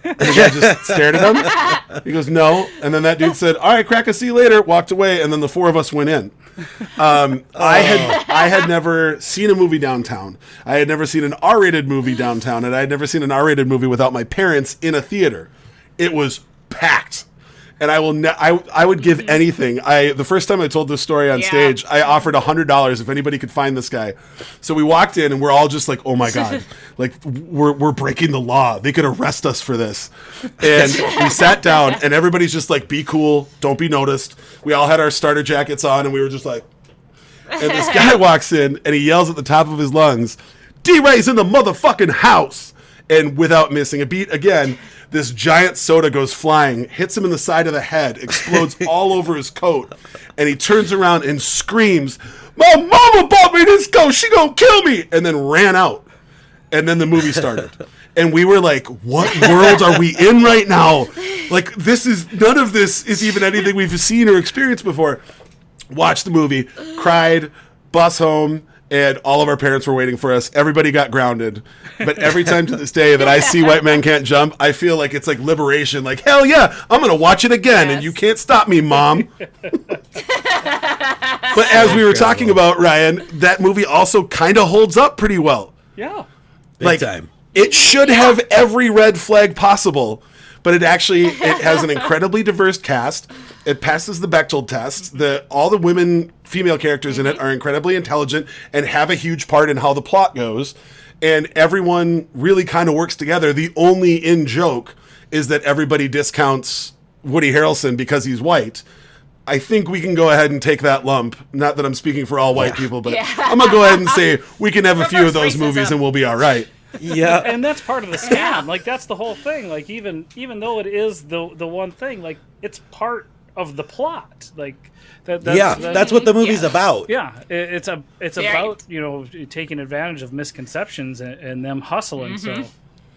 And the guy just stared at him. He goes, no. And then that dude said, all right, crack, I'll see you later, walked away, and then the 4 of us went in. I had never seen a movie downtown. I had never seen an R-rated movie downtown, and I had never seen an R-rated movie without my parents in a theater. It was packed. And I would give anything. The first time I told this story on stage, I offered $100 if anybody could find this guy. So we walked in and we're all just like, oh my God, like we're breaking the law. They could arrest us for this. And we sat down and everybody's just like, be cool, don't be noticed. We all had our starter jackets on and we were just like, and this guy walks in and he yells at the top of his lungs, D-Ray's in the motherfucking house. And without missing a beat again, this giant soda goes flying, hits him in the side of the head, explodes all over his coat, and he turns around and screams, my mama bought me this coat, she gonna kill me, and then ran out. And then the movie started. And we were like, what world are we in right now? Like, none of this is even anything we've seen or experienced before. Watched the movie, cried, bus home, and all of our parents were waiting for us. Everybody got grounded. But every time to this day that I see White Men Can't Jump, I feel like it's like liberation. Like, hell yeah, I'm going to watch it again, and you can't stop me, Mom. But as we were talking about, Ryan, that movie also kind of holds up pretty well. Yeah. Big time. It should have every red flag possible, but it has an incredibly diverse cast. It passes the Bechdel test. All the female characters in it are incredibly intelligent and have a huge part in how the plot goes. And everyone really kind of works together. The only in-joke is that everybody discounts Woody Harrelson because he's white. I think we can go ahead and take that lump. Not that I'm speaking for all white people, but I'm going to go ahead and say we can have a few of those movies and we'll be all right. Yeah. And that's part of the scam. Like, that's the whole thing. Like, even though it is the one thing, like, it's part of the plot. Like that's what the movie's about. Yeah, it's Very. about taking advantage of misconceptions and them hustling. So.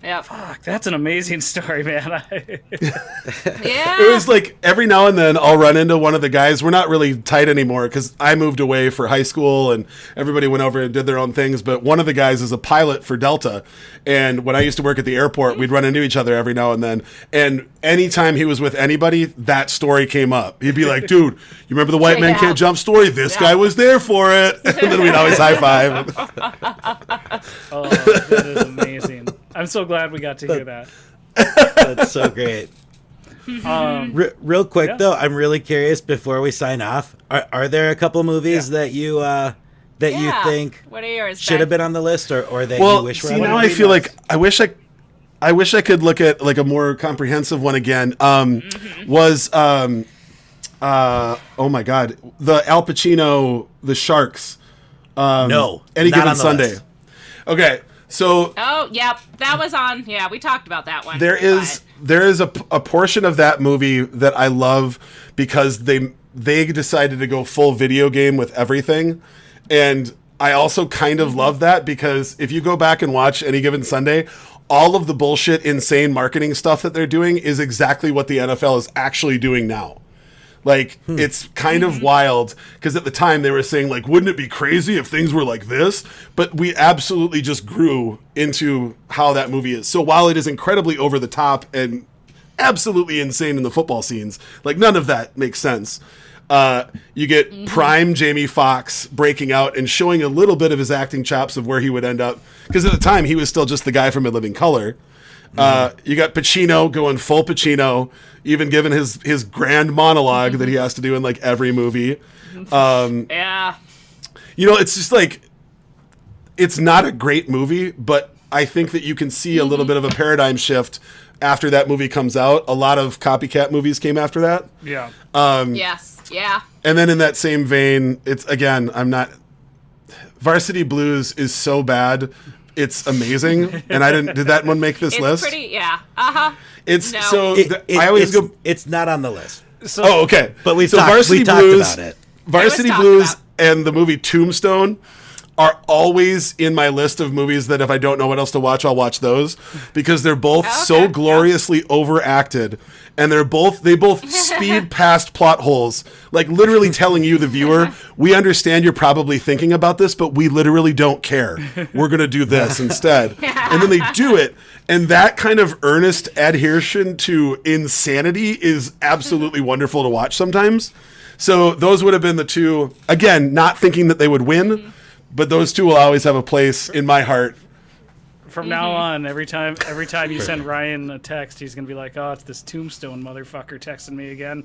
Yep. Fuck, that's an amazing story, man. Yeah. It was like every now and then I'll run into one of the guys. We're not really tight anymore because I moved away for high school and everybody went over and did their own things. But one of the guys is a pilot for Delta. And when I used to work at the airport, we'd run into each other every now and then. And anytime he was with anybody, that story came up. He'd be like, dude, you remember the white man can't jump story? This guy was there for it. And then we'd always high five. Oh, that is amazing. I'm so glad we got to hear that. That's so great. Real quick, Yeah. though, I'm really curious before we sign off. Are there a couple movies that you you think What are yours? should have been on the list or that Well, you wish were see, on now the I feel like I wish I could look at like a more comprehensive one again. Was oh my God, the Al Pacino, The Sharks. No, Any not Given on the Sunday. list. Okay, so Oh, yep. That was on. Yeah, we talked about that one. there is a portion of that movie that I love because they decided to go full video game with everything, and I also kind of love that because if you go back and watch Any Given Sunday, all of the bullshit, insane marketing stuff that they're doing is exactly what the NFL is actually doing now. Like, it's kind of wild because at the time they were saying, like, wouldn't it be crazy if things were like this? But we absolutely just grew into how that movie is. So while it is incredibly over the top and absolutely insane in the football scenes, like, none of that makes sense. You get prime Jamie Foxx breaking out and showing a little bit of his acting chops of where he would end up. Because at the time, he was still just the guy from In Living Color. You got Pacino going full Pacino, even given his grand monologue that he has to do in like every movie. Yeah. It's just like, it's not a great movie, but I think that you can see a little bit of a paradigm shift after that movie comes out. A lot of copycat movies came after that. Yeah. Yes. Yeah. And then in that same vein, it's again, Varsity Blues is so bad. It's amazing. And did that one make this It's list? pretty. Yeah. Uh huh. It's No. so I always go. It's not on the list. So, Oh, okay. But we so talked Varsity about Blues, it. Varsity talked Blues, about. and the movie Tombstone are always in my list of movies that if I don't know what else to watch, I'll watch those because they're both Okay, so yeah. gloriously overacted, and they both speed past plot holes, like literally telling you, the viewer, we understand you're probably thinking about this, but we literally don't care. We're gonna do this instead, and then they do it, and that kind of earnest adhesion to insanity is absolutely wonderful to watch sometimes. So those would have been the two. Again, not thinking that they would win. But those two will always have a place in my heart. From now on, every time you send Ryan a text, he's gonna be like, "Oh, it's this Tombstone motherfucker texting me again."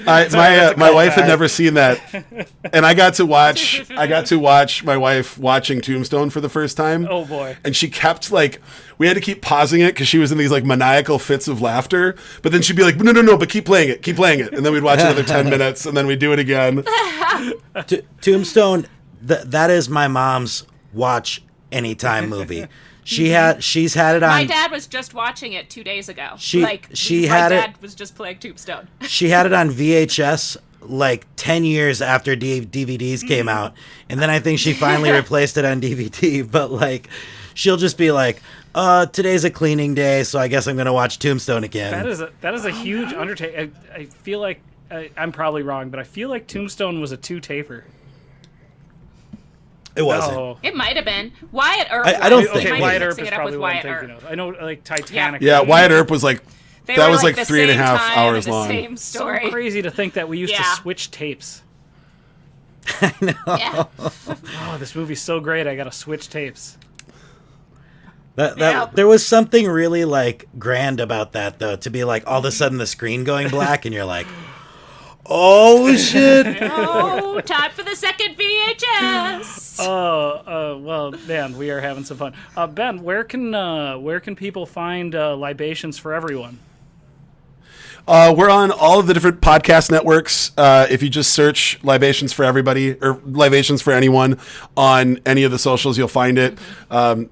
My wife had never seen that, and I got to watch my wife watching Tombstone for the first time. Oh boy! And she kept we had to keep pausing it because she was in these maniacal fits of laughter. But then she'd be like, no, but keep playing it, and then we'd watch another 10 minutes, and then we'd do it again. Tombstone, that is my mom's watch anytime movie. She's had it on. My dad was just watching it 2 days ago. My dad was just playing Tombstone. She had it on VHS like 10 years after DVDs came out, and then I think she finally replaced it on DVD. But she'll just be like, today's a cleaning day, so I guess I'm gonna watch Tombstone again. That is a huge undertaking. I feel like I'm probably wrong, but I feel like Tombstone was a 2-taper. It wasn't. Oh. It might have been Wyatt Earp. I don't was. think- You Okay, might be Wyatt Earp mixing is it up probably with what I'm Wyatt thinking Earp. of. I know, Titanic. Yeah, Wyatt Earp was They that were was the 3.5 same time hours and the long. Same So story. crazy to think that we used to Yeah. switch tapes. Yeah. Oh, this movie's so great. I gotta switch tapes. Yep. There was something really grand about that, though, to be all of a sudden the screen going black and you're like, oh shit. Oh, time for the second VHS. Well, man, we are having some fun. Ben, where can people find Libations for Everyone? We're on all of the different podcast networks. If you just search Libations for Everybody or Libations for Anyone on any of the socials, you'll find it.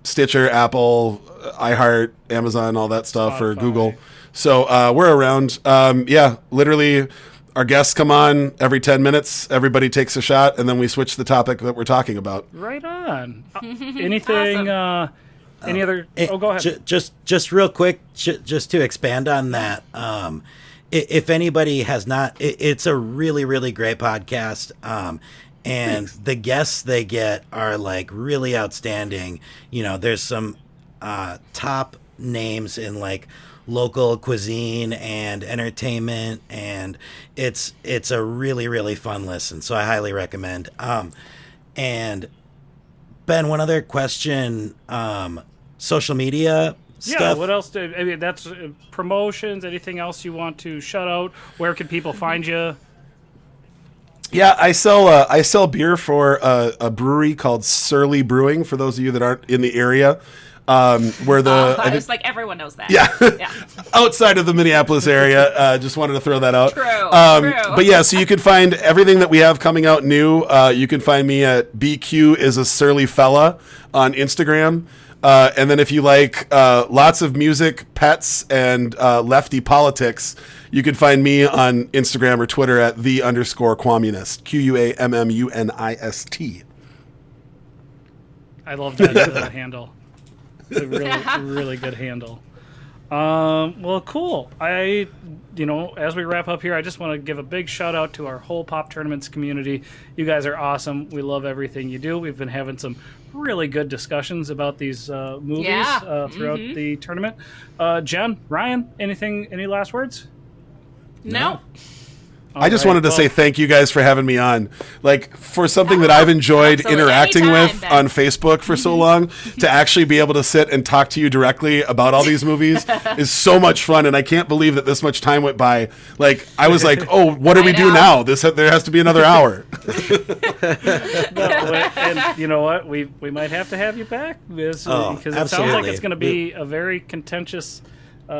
Stitcher, Apple, iHeart, Amazon, all that stuff, or Spotify. Google. So we're around. Yeah, literally. Our guests come on every 10 minutes. Everybody takes a shot, and then we switch the topic that we're talking about. Right on. Anything? Any other? Go ahead. Just real quick, just to expand on that. If anybody has not, it's a really, really great podcast. And Thanks. the guests they get are like really outstanding. You know, there's some top names in like local cuisine and entertainment, and it's a really, really fun listen. So I highly recommend. And Ben, one other question. Social media stuff. Yeah, what else? I mean, that's promotions. Anything else you want to shout out? Where can people find you? Yeah, I sell beer for a brewery called Surly Brewing. For those of you that aren't in the area, where it's like everyone knows that. Yeah, Yeah. outside of the Minneapolis area. Just wanted to throw that out. True. But yeah, so you can find everything that we have coming out new. You can find me at BQ is a Surly Fella on Instagram. And then if you like lots of music, pets, and lefty politics, you can find me on Instagram or Twitter at _Quamunist. QUAMMUNIST. I love that handle. It's a really, really good handle. Well, cool. As we wrap up here, I just want to give a big shout out to our whole Pop Tournaments community. You guys are awesome. We love everything you do. We've been having some really good discussions about these movies throughout the tournament. Jen, Ryan, any last words? No. I just wanted to say thank you guys for having me on. Like, for something that I've enjoyed Absolutely. interacting Anytime, with Ben. on Facebook for so long, to actually be able to sit and talk to you directly about all these movies is so much fun, and I can't believe that this much time went by. Like, I was like, oh, what do we do now? There has to be another hour. And you know what? We might have to have you back because it sounds like absolutely. it's going to be a very contentious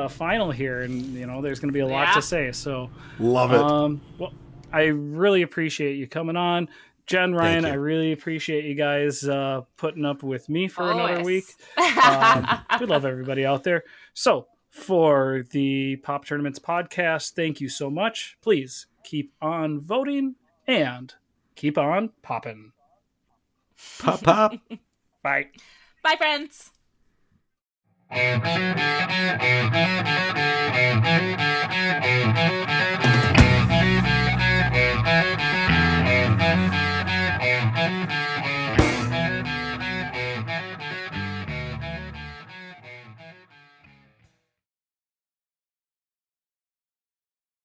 final here, and there's going to be a lot to say. So Love it. Well, I really appreciate you coming on, Jen, Ryan. you. I really appreciate you guys putting up with me for another week. We love everybody out there. So for the Pop Tournaments podcast, thank you so much. Please keep on voting and keep on popping. Pop, pop. Bye. Bye, friends.